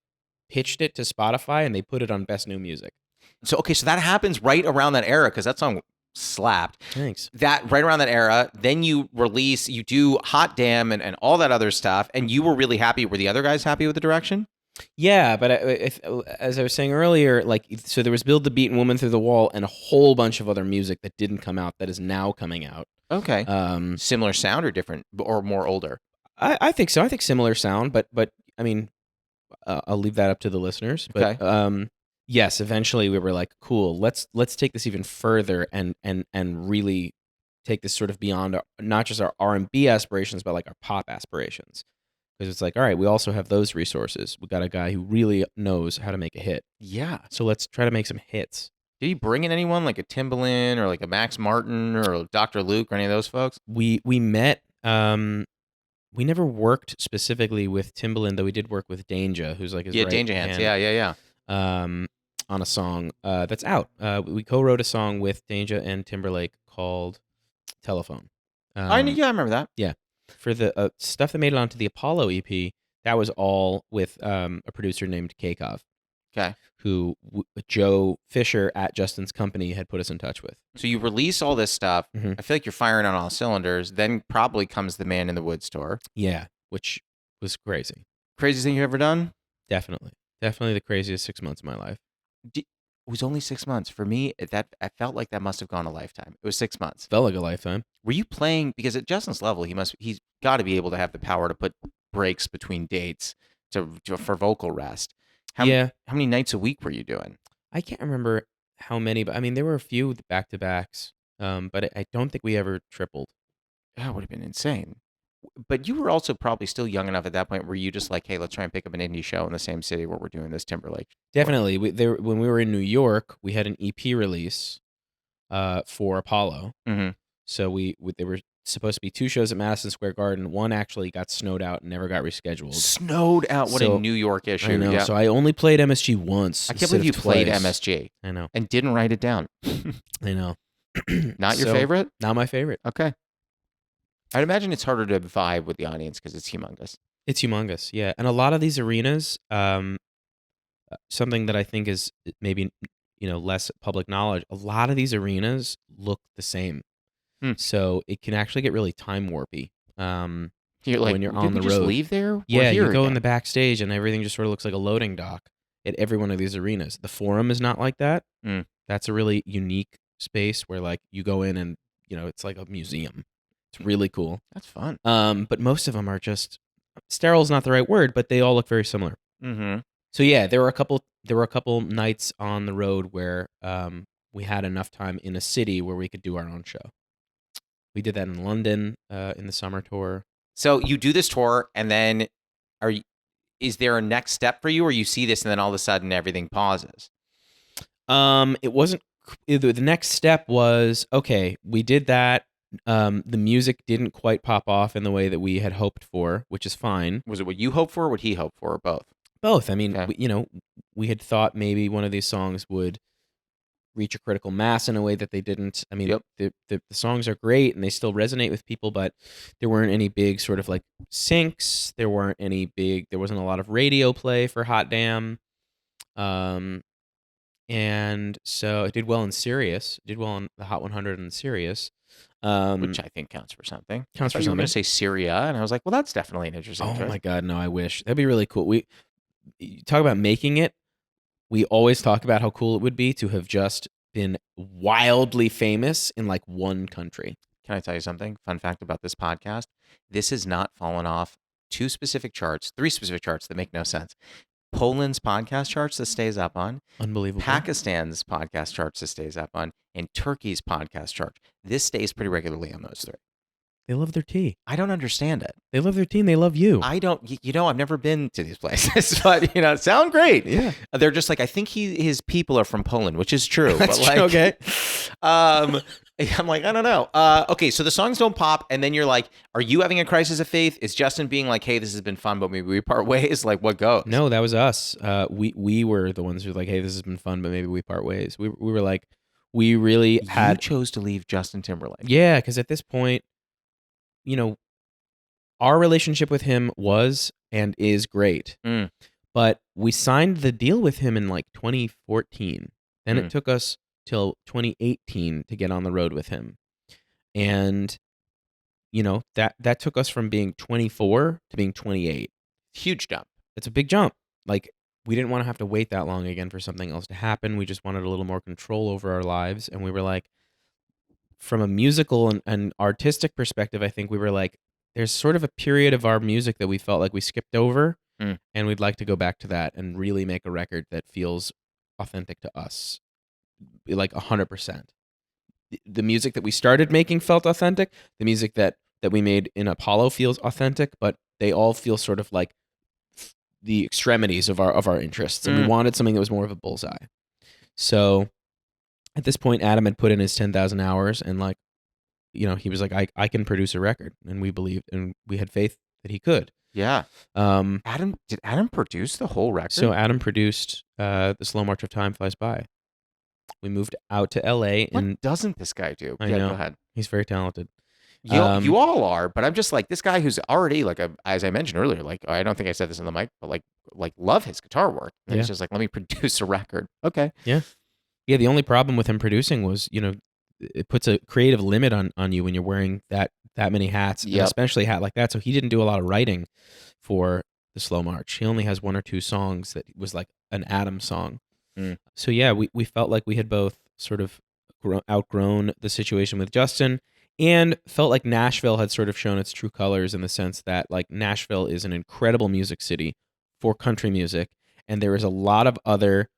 pitched it to Spotify and they put it on Best New Music. So, okay, so that happens right around that era because that song slapped. Thanks. That right around that era, then you do Hot Damn and all that other stuff, and you were really happy. Were the other guys happy with the direction? Yeah, but as I was saying earlier, like, so there was Build the Beat and Woman Through the Wall and a whole bunch of other music that didn't come out that is now coming out. Okay. Similar sound or different or more older? I think so. I think similar sound, but I mean, I'll leave that up to the listeners. But okay. Yes, eventually we were like, cool, let's take this even further and really take this sort of beyond not just our R&B aspirations, but like our pop aspirations. Because it's like, all right, we also have those resources. We got a guy who really knows how to make a hit. Yeah. So let's try to make some hits. Did he bring in anyone like a Timbaland or like a Max Martin or Dr. Luke or any of those folks? We met. We never worked specifically with Timbaland, though we did work with Danger, who's like his right Danger Hands. hand, Yeah. On a song that's out. We co-wrote a song with Danger and Timberlake called Telephone. I remember that. Yeah. For the stuff that made it onto the Apollo EP, that was all with a producer named Keikov. Okay. Who Joe Fisher at Justin's company had put us in touch with. So you release all this stuff. Mm-hmm. I feel like you're firing on all cylinders. Then probably comes the Man in the Woods tour. Yeah, which was crazy. Craziest thing you've ever done? Definitely the craziest 6 months of my life. It was only 6 months. For me, I felt like that must have gone a lifetime. It was 6 months. Felt like a lifetime. Were you playing, because at Justin's level, he's got to be able to have the power to put breaks between dates for vocal rest. How many nights a week were you doing? I can't remember how many, but I mean, there were a few back-to-backs, but I don't think we ever tripled. That would have been insane. But you were also probably still young enough at that point where you just like, hey, let's try and pick up an indie show in the same city where we're doing this Timberlake tour. Definitely. When we were in New York, we had an EP release for Apollo. Mm-hmm. So there were supposed to be 2 shows at Madison Square Garden. One actually got snowed out and never got rescheduled. Snowed out. What So- a New York issue. I know. Yeah. So I only played MSG once. I can't instead believe you of played twice. MSG I know. and didn't write it down. I know. Not your So, favorite? Not my favorite. Okay. I'd imagine it's harder to vibe with the audience because it's humongous. It's humongous, yeah. And a lot of these arenas, something that I think is maybe less public knowledge. A lot of these arenas look the same, so it can actually get really time warpy. You're like, when you're did on we the just road. leave there? We're Yeah, here you go in again. the backstage and everything just sort of looks like a loading dock at every one of these arenas. The Forum is not like that. That's a really unique space where like you go in and it's like a museum. It's really cool. That's fun. But most of them are just sterile is not the right word, but they all look very similar. Mm-hmm. So yeah, there were a couple nights on the road where we had enough time in a city where we could do our own show. We did that in London in the summer tour. So you do this tour, and then is there a next step for you, or you see this and then all of a sudden everything pauses? It wasn't. The next step was okay. We did that. The music didn't quite pop off in the way that we had hoped for, which is fine. Was it what you hoped for, or what he hoped for, or both? Both. I mean, Okay. we had thought maybe one of these songs would reach a critical mass in a way that they didn't. I mean, the songs are great and they still resonate with people, but there weren't any big sort of like syncs. There wasn't a lot of radio play for Hot Damn. And so it did well in Sirius. It did well on the Hot 100 in Sirius. Which I think counts for something. Counts for You were going something. to say Syria, and I was like, well, that's definitely an interesting Oh choice. my God, no, I wish. That'd be really cool. We talk about making it. We always talk about how cool it would be to have just been wildly famous in like one country. Can I tell you something? Fun fact about this podcast. This has not fallen off 3 specific charts that make no sense. Poland's podcast charts that stays up on, Unbelievable. Pakistan's podcast charts that stays up on, and Turkey's podcast chart. This stays pretty regularly on those 3. They love their tea. I don't understand it. They love their team. They love you. I don't, I've never been to these places, but, sound great. Yeah. They're just like, I think his people are from Poland, which is true. That's but like, true, okay. I'm like, I don't know. Okay, so the songs don't pop, and then you're like, are you having a crisis of faith? Is Justin being like, hey, this has been fun, but maybe we part ways? Like, what goes? No, that was us. We were the ones who were like, hey, this has been fun, but maybe we part ways. We were like, we really You chose to leave Justin Timberlake. Yeah, because at this point, our relationship with him was and is great. But we signed the deal with him in like 2014. Then it took us till 2018 to get on the road with him. And, that took us from being 24 to being 28. Huge jump. It's a big jump. Like, we didn't want to have to wait that long again for something else to happen. We just wanted a little more control over our lives. And we were like, from a musical and artistic perspective, I think we were like, there's sort of a period of our music that we felt like we skipped over, and we'd like to go back to that and really make a record that feels authentic to us, like 100%. The music that we started making felt authentic. The music that we made in Apollo feels authentic, but they all feel sort of like the extremities of our interests, and we wanted something that was more of a bullseye. So at this point, Adam had put in his 10,000 hours, and like, he was like, I can produce a record, and we believed, and we had faith that he could. Yeah. Did Adam produce the whole record? So Adam produced The Slow March of Time Flies By. We moved out to LA, what and doesn't this guy do? I know. Go ahead. He's very talented. You all are, but I'm just like this guy who's already like as I mentioned earlier, like I don't think I said this in the mic, but like love his guitar work. And he's just like, let me produce a record. Okay. Yeah. Yeah. The only problem with him producing was, it puts a creative limit on you when you're wearing that many hats, and especially a hat like that. So he didn't do a lot of writing for The Slow March. He only has 1 or 2 songs that was like an Adam song. So yeah, we felt like we had both sort of outgrown the situation with Justin, and felt like Nashville had sort of shown its true colors in the sense that like Nashville is an incredible music city for country music, and there is a lot of other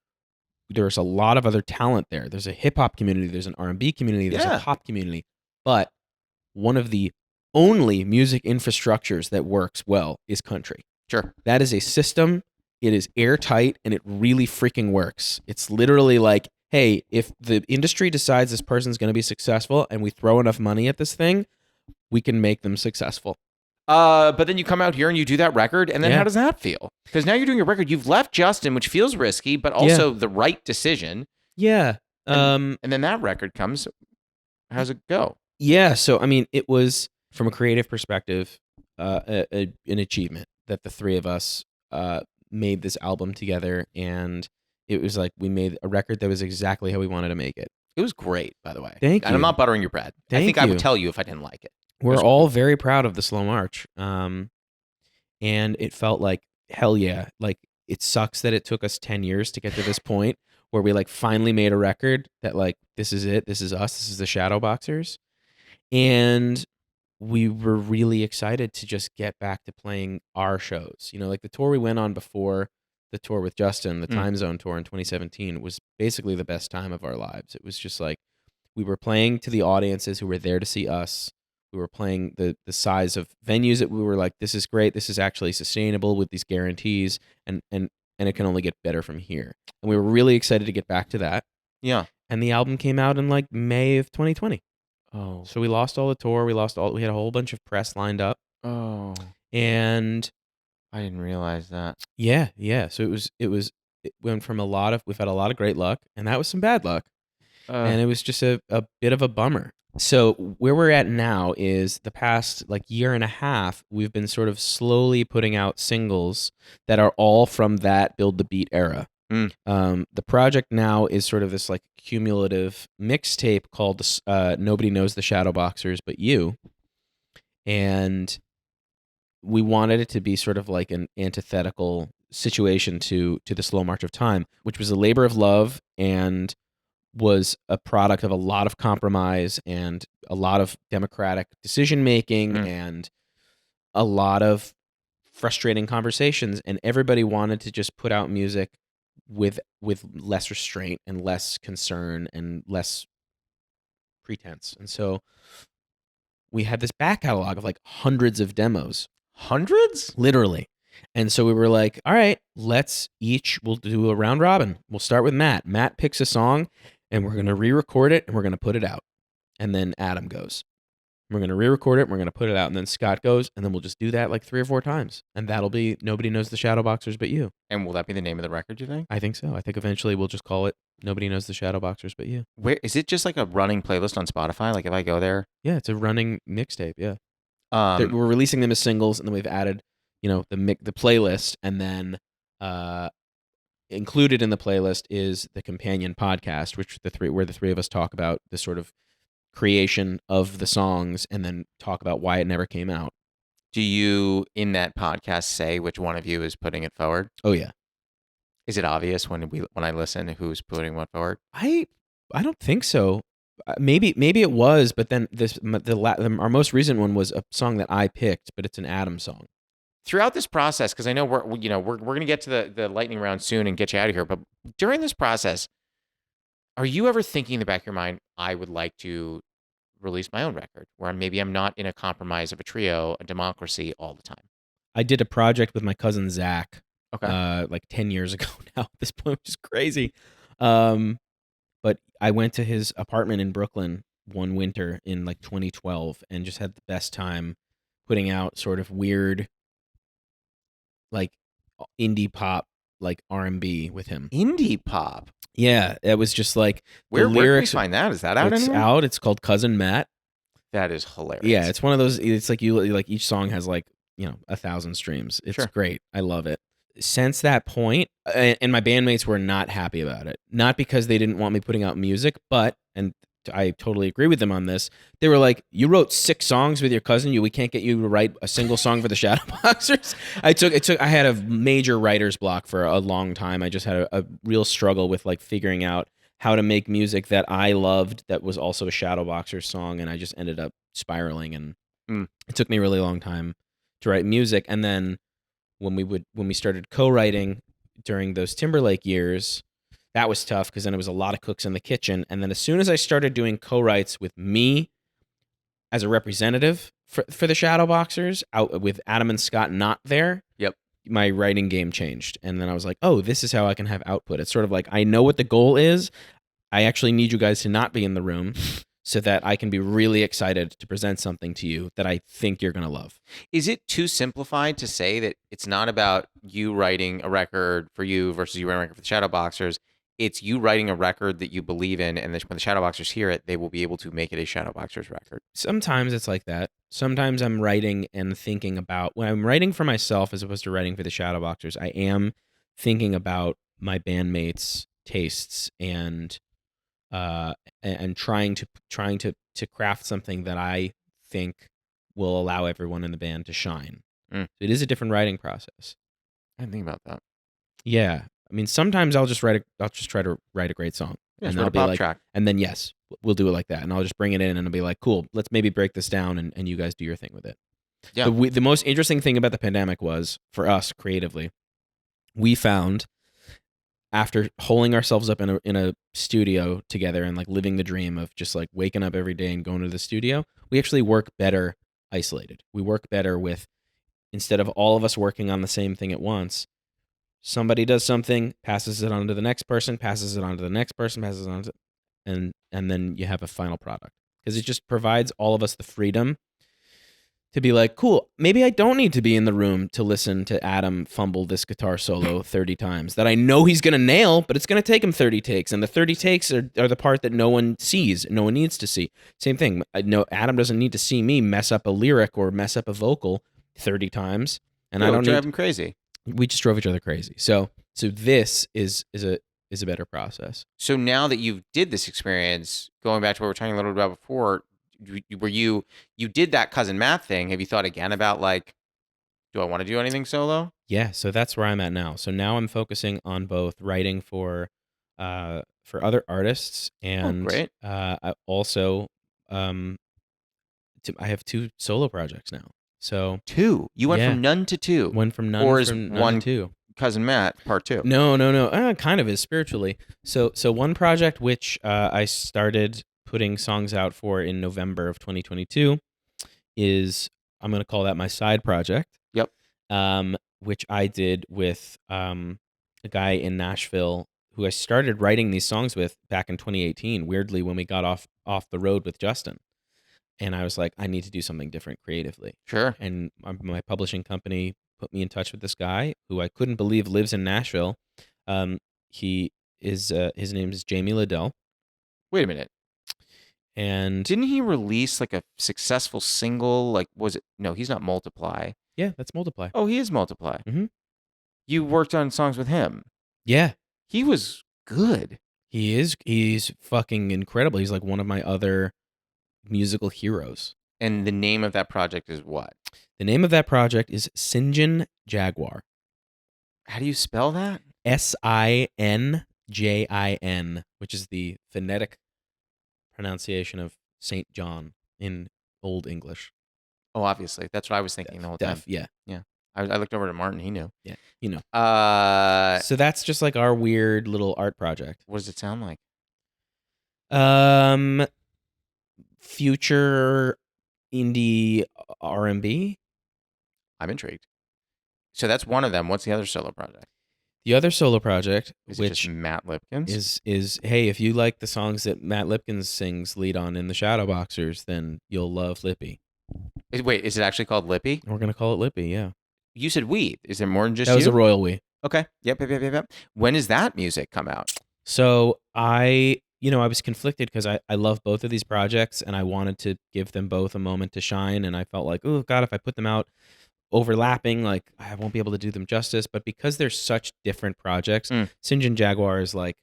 talent there. There's a hip hop community, there's an R&B community, there's a pop community, but one of the only music infrastructures that works well is country. Sure. That is a system. It is airtight and it really freaking works. It's literally like, hey, if the industry decides this person's going to be successful and we throw enough money at this thing, we can make them successful. But then you come out here and you do that record, and then Yeah. how does that feel? Because now you're doing a record. You've left Justin, which feels risky, but also the right decision. Yeah. And then that record comes. How's it go? Yeah. So, I mean, it was, from a creative perspective, an achievement that the three of us made this album together. And it was like we made a record that was exactly how we wanted to make it. It was great, by the way. Thank And you. I'm not buttering your bread. I Thank think I you. would tell you if I didn't like it. We're all very proud of the Slow March. And it felt like, hell yeah. Like, it sucks that it took us 10 years to get to this point where we like finally made a record that like, this is it. This is us. This is the Shadowboxers. And we were really excited to just get back to playing our shows. You know, like the tour we went on before the tour with Justin, the Time Zone tour in 2017, was basically the best time of our lives. It was just like we were playing to the audiences who were there to see us. We were playing the size of venues that we were like, this is great. This is actually sustainable with these guarantees, and it can only get better from here. And we were really excited to get back to that. Yeah. And the album came out in like May of 2020. Oh. So we lost all the tour. We had a whole bunch of press lined up. Oh. And I didn't realize that. yeah. So it went from we've had a lot of great luck, and that was some bad luck. And it was just a bit of a bummer. So where we're at now is the past like year and a half, we've been sort of slowly putting out singles that are all from that Build the Beat era. The project now is sort of this like cumulative mixtape called Nobody Knows the Shadowboxers But You. And we wanted it to be sort of like an antithetical situation to the Slow March of Time, which was a labor of love and was a product of a lot of compromise and a lot of democratic decision making and a lot of frustrating conversations. And everybody wanted to just put out music with less restraint and less concern and less pretense. And so we had this back catalog of like hundreds of demos. Hundreds? Literally. And so we were like, all right, we'll do a round robin. We'll start with Matt. Matt picks a song and we're going to re-record it and we're going to put it out. And then Adam goes. We're going to re-record it and we're going to put it out. And then Scott goes, and then we'll just do that like 3 or 4 times. And that'll be Nobody Knows the Shadowboxers But You. And will that be the name of the record, you think? I think so. I think eventually we'll just call it Nobody Knows the Shadowboxers But You. Where is it? Just like a running playlist on Spotify? Like if I go there? Yeah, it's a running mixtape, yeah. We're releasing them as singles, and then we've added, the playlist, and then included in the playlist is the companion podcast, where the three of us talk about the sort of creation of the songs, and then talk about why it never came out. Do you, in that podcast, say which one of you is putting it forward? Oh yeah. Is it obvious when I listen who's putting what forward? I don't think so. Maybe it was, but then our most recent one was a song that I picked, but it's an Adam song. Throughout this process, because I know we're going to get to the lightning round soon and get you out of here, but during this process, are you ever thinking in the back of your mind, I would like to release my own record, where maybe I'm not in a compromise of a trio, a democracy all the time? I did a project with my cousin Zach, Okay. like 10 years ago now at this point, which is crazy. But I went to his apartment in Brooklyn one winter in like 2012 and just had the best time putting out sort of weird, like indie pop, like R&B with him. Indie pop? Yeah, it was just like Where the lyrics. can we find that? Is that out It's anywhere? out. It's called Cousin Matt. That is hilarious. Yeah, it's one of those. It's like each song has like 1,000 streams. It's Sure. great. I love it. Since that point, and my bandmates were not happy about it. Not because they didn't want me putting out music, but, and I totally agree with them on this, they were like, you wrote 6 songs with your cousin, we can't get you to write a single song for the Shadowboxers. I had a major writer's block for a long time. I just had a real struggle with like figuring out how to make music that I loved that was also a Shadowboxers song, and I just ended up spiraling, and it took me a really long time to write music. And then when we started co-writing during those Timberlake years, that was tough because then it was a lot of cooks in the kitchen. And then as soon as I started doing co-writes with me as a representative For the Shadowboxers, out with Adam and Scott not there, Yep. my writing game changed. And then I was like, oh, this is how I can have output. It's sort of like, I know what the goal is. I actually need you guys to not be in the room so that I can be really excited to present something to you that I think you're going to love. Is it too simplified to say that it's not about you writing a record for you versus you writing a record for the Shadowboxers? It's you writing a record that you believe in, and when the Shadowboxers hear it, they will be able to make it a Shadowboxers record. Sometimes it's like that. Sometimes I'm writing and thinking about, when I'm writing for myself as opposed to writing for the Shadowboxers, I am thinking about my bandmates' tastes and trying to craft something that I think will allow everyone in the band to shine. Mm. It is a different writing process. I didn't think about that. Yeah, I mean, sometimes I'll just try to write a great song, Yeah, and write I'll a be pop like, track. and then yes, we'll do it like that, and I'll just bring it in, and I'll be like, cool, let's maybe break this down, and you guys do your thing with it. Yeah. The most interesting thing about the pandemic was, for us creatively, we found, after holing ourselves up in a studio together and like living the dream of just like waking up every day and going to the studio, we actually work better isolated. We work better with, instead of all of us working on the same thing at once, somebody does something, passes it on to the next person, passes it on to the next person, passes it on to, and then you have a final product. Because it just provides all of us the freedom to be like, cool, maybe I don't need to be in the room to listen to Adam fumble this guitar solo 30 times that I know he's going to nail, but it's going to take him 30 takes. And the 30 takes are the part that no one sees, no one needs to see. Same thing. No, Adam doesn't need to see me mess up a lyric or mess up a vocal 30 times. And I don't drive him crazy. We just drove each other crazy. So this is a better process. So now that you did this experience, going back to what we were talking a little bit about before, where you did that Cousin Matt thing, have you thought again about like, do I want to do anything solo? Yeah, so that's where I'm at now. So now I'm focusing on both writing for other artists and great. I also I have 2 solo projects now. So 2. You went from none to 2. Went from none, or is from none one to 2. Cousin Matt part 2? No. Kind of is spiritually. So one project which I started putting songs out for in November of 2022 is, I'm going to call that my side project. Yep. Which I did with a guy in Nashville who I started writing these songs with back in 2018, weirdly, when we got off the road with Justin. And I was like, I need to do something different creatively. Sure. And my publishing company put me in touch with this guy who I couldn't believe lives in Nashville. He is his name is Jamie Liddell. Wait a minute. And didn't he release like a successful single? Like, was it? No, he's not Multiply. Yeah, that's Multiply. Oh, he is Multiply. Mm-hmm. You worked on songs with him. Yeah. He was good. He is. He's fucking incredible. He's like one of my other musical heroes. And the name of that project is what? The name of that project is Sinjin Jaguar. How do you spell that? Sinjin, which is the phonetic pronunciation of Saint John in Old English. Oh, obviously. That's what I was thinking the whole time. Yeah. I looked over to Martin. He knew. Yeah, you know. So that's just like our weird little art project. What does it sound like? Future indie R&B. I'm intrigued. So that's one of them. What's the other solo project? The other solo project, is which it just Matt Lipkins, is hey, if you like the songs that Matt Lipkins sings lead on in the Shadowboxers, then you'll love Lippy. Wait, is it actually called Lippy? We're gonna call it Lippy. Yeah. You said we. Is there more than just that was you? a royal we. Okay. Yep. When does that music come out? So I was conflicted because I love both of these projects and I wanted to give them both a moment to shine, and I felt like, oh God, if I put them out overlapping, like I won't be able to do them justice. But because they're such different projects, Sinjin Jaguar is like,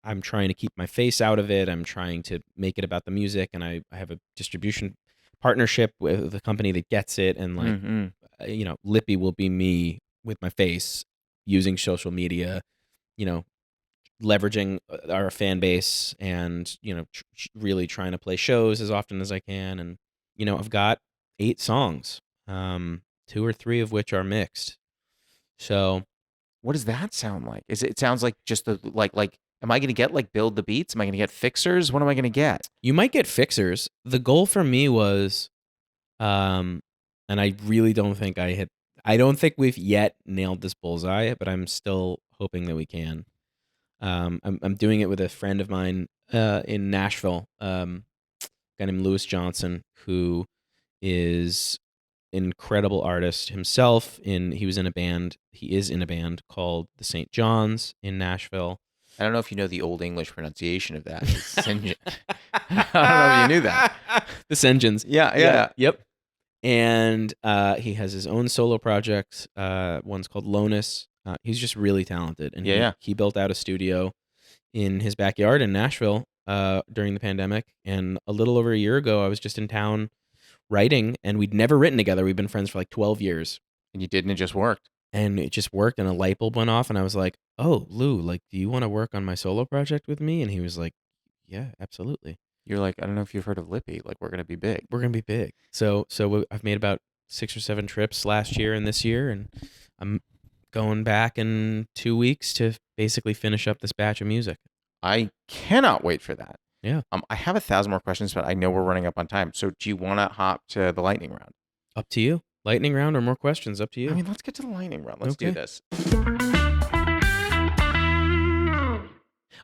I'm trying to keep my face out of it. I'm trying to make it about the music, and I have a distribution partnership with the company that gets it, and like Lippy will be me with my face using social media, leveraging our fan base, and really trying to play shows as often as I can. And I've got 8 songs, 2 or 3 of which are mixed. So what does that sound like? It sounds like just the like am I going to get like Build the Beats? Am I going to get Fixers? What am I going to get? You might get Fixers. The goal for me was And I really don't think I don't think we've yet nailed this bullseye, but I'm still hoping that we can. I'm doing it with a friend of mine in Nashville, a guy named Lewis Johnson, who is an incredible artist himself. He was in a band. He is in a band called the St. John's in Nashville. I don't know if you know the Old English pronunciation of that. It's I don't know if you knew that. The St. John's. Yeah. Yep. And he has his own solo projects. One's called Lonus. He's just really talented. And he built out a studio in his backyard in Nashville during the pandemic. And a little over a year ago, I was just in town writing, and we'd never written together. We've been friends for like 12 years. And you did, and it just worked. And it just worked, and a light bulb went off, and I was like, oh, Lou, like, do you want to work on my solo project with me? And he was like, yeah, absolutely. You're like, I don't know if you've heard of Lippy. Like, we're going to be big. We're going to be big. So I've made about 6 or 7 trips last year and this year, and I'm going back in 2 weeks to basically finish up this batch of music. I cannot wait for that. Yeah. I have 1,000 more questions, but I know we're running up on time. So do you want to hop to the lightning round? Up to you. Lightning round or more questions? Up to you. I mean, let's get to the lightning round. Let's do this.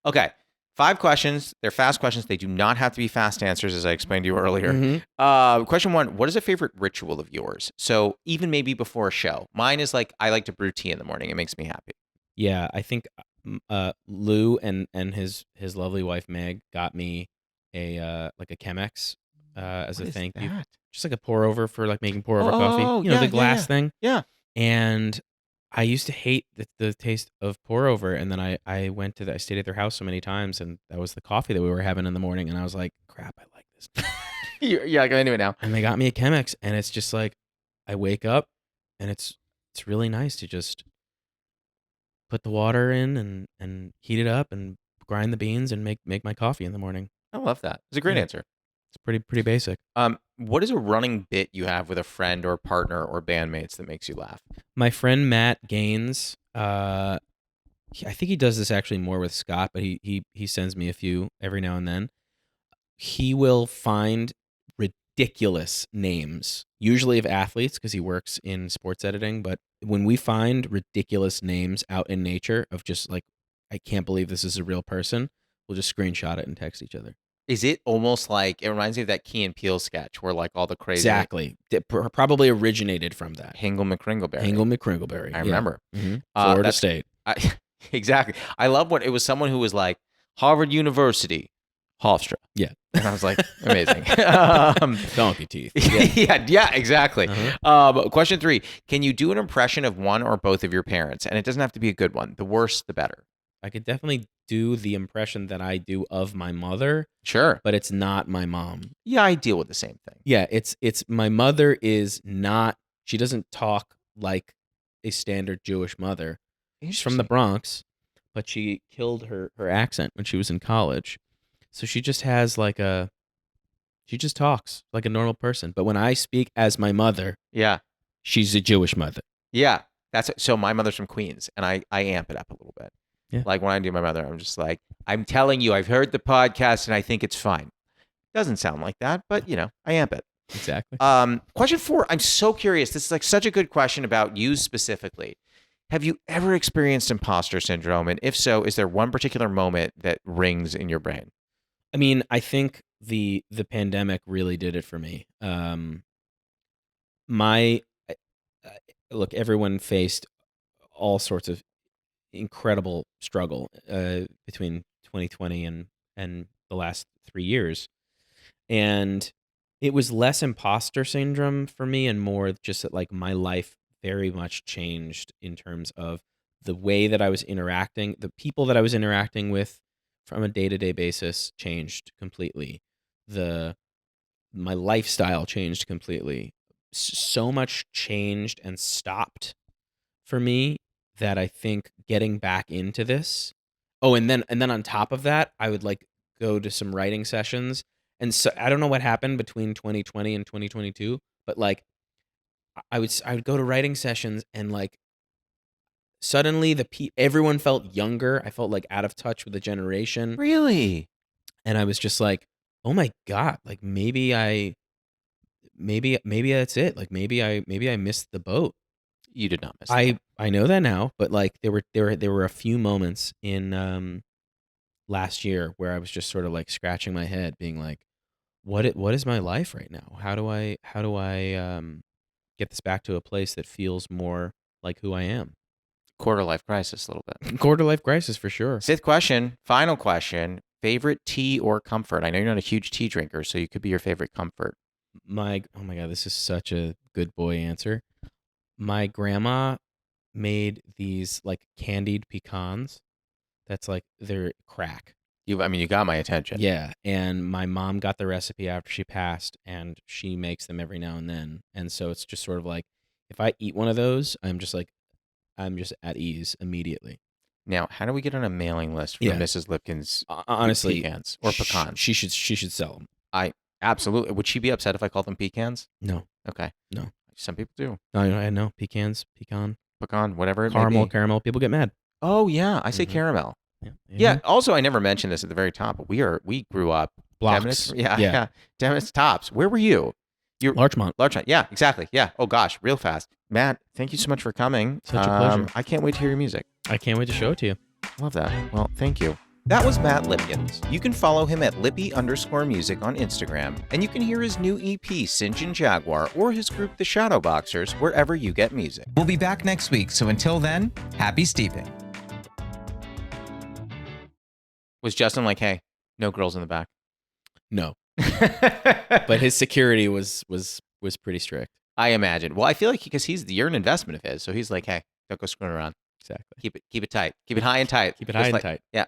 Okay. 5 questions. They're fast questions. They do not have to be fast answers, as I explained to you earlier. Mm-hmm. Question 1, what is a favorite ritual of yours? So even maybe before a show. Mine is like, I like to brew tea in the morning. It makes me happy. Yeah, I think Lou and his lovely wife Meg got me a like a Chemex as a thank you. Just like a pour over for like making pour over coffee. You know, the glass thing. Yeah. And I used to hate the taste of pour over, and then I stayed at their house so many times, and that was the coffee that we were having in the morning, and I was like, crap, I like this. Yeah, go into it now. And they got me a Chemex, and it's just like I wake up, and it's really nice to just put the water in and heat it up and grind the beans and make my coffee in the morning. I love that. It's a great answer. It's pretty basic. What is a running bit you have with a friend or partner or bandmates that makes you laugh? My friend Matt Gaines, I think he does this actually more with Scott, but he sends me a few every now and then. He will find ridiculous names, usually of athletes because he works in sports editing, but when we find ridiculous names out in nature of just like, I can't believe this is a real person, we'll just screenshot it and text each other. Is it almost like, it reminds me of that Key and Peele sketch where like all the crazy... Exactly. It probably originated from that. Hingle McCringleberry. I remember. Mm-hmm. Florida State. Exactly. I love what, it was someone who was like, Harvard University, Hofstra. Yeah. And I was like, amazing. Donkey teeth. Yeah, exactly. Uh-huh. Question 3, can you do an impression of one or both of your parents? And it doesn't have to be a good one. The worse, the better. I could definitely do the impression that I do of my mother. Sure. But it's not my mom. Yeah, I deal with the same thing. Yeah, it's my mother is not, she doesn't talk like a standard Jewish mother. She's from the Bronx, but she killed her accent when she was in college. So she just has she just talks like a normal person. But when I speak as my mother, yeah, she's a Jewish mother. Yeah, so my mother's from Queens, and I amp it up a little bit. Yeah. Like when I do my mother, I'm just like, I'm telling you, I've heard the podcast and I think it's fine. Doesn't sound like that, but I amp it. Exactly. Question 4, I'm so curious. This is like such a good question about you specifically. Have you ever experienced imposter syndrome? And if so, is there one particular moment that rings in your brain? I mean, I think the pandemic really did it for me. Look, everyone faced all sorts of incredible struggle between 2020 and the last 3 years, and it was less imposter syndrome for me and more just that like my life very much changed in terms of the way that I was interacting, the people that I was interacting with from a day-to-day basis changed completely. My lifestyle changed completely. So much changed and stopped for me that I think getting back into this. Oh, and then on top of that, I would like go to some writing sessions. And so I don't know what happened between 2020 and 2022, but like I would go to writing sessions and like suddenly everyone felt younger. I felt like out of touch with the generation. Really? And I was just like, oh my God, like maybe maybe that's it. Like maybe I missed the boat. You did not miss that. I know that now, but like there were a few moments in last year where I was just sort of like scratching my head, being like, what is my life right now? How do I get this back to a place that feels more like who I am? Quarter life crisis a little bit. Quarter life crisis for sure. Fifth question, final question. Favorite tea or comfort? I know you're not a huge tea drinker, so you could be your favorite comfort. Oh my God, this is such a good boy answer. My grandma made these like candied pecans. That's like they're crack. You got my attention. Yeah, and my mom got the recipe after she passed, and she makes them every now and then. And so it's just sort of like if I eat one of those, I'm just at ease immediately. Now, how do we get on a mailing list for Yeah. Mrs. Lipkins? Honestly, pecans or pecans? She should sell them. I absolutely. Would she be upset if I called them pecans? No, Okay. No. Some people do. I know pecan, Pecan, whatever it may be. caramel. People get mad. Oh yeah, I say Mhm. caramel. Yeah. Yeah. Also, I never mentioned this at the very top, but we grew up 10 Blocks. minutes. Yeah. 10 minutes tops. Where were you? Larchmont. Yeah, exactly. Yeah. Oh gosh, real fast. Matt, thank you so much for coming. Such a pleasure. I can't wait to hear your music. I can't wait to show it to you. Love that. Well, thank you. That was Matt Lipkins. You can follow him at Lippy_music on Instagram, and you can hear his new EP, Singe and Jaguar, or his group, the Shadowboxers, wherever you get music. We'll be back next week, so until then, happy steeping. Was Justin like, hey, no girls in the back? No, but his security was pretty strict. I imagine. Well, I feel like because you're an investment of his, so he's like, hey, don't go screwing around. Exactly. Keep it tight. Keep it high and tight. Keep it high and tight. Yeah.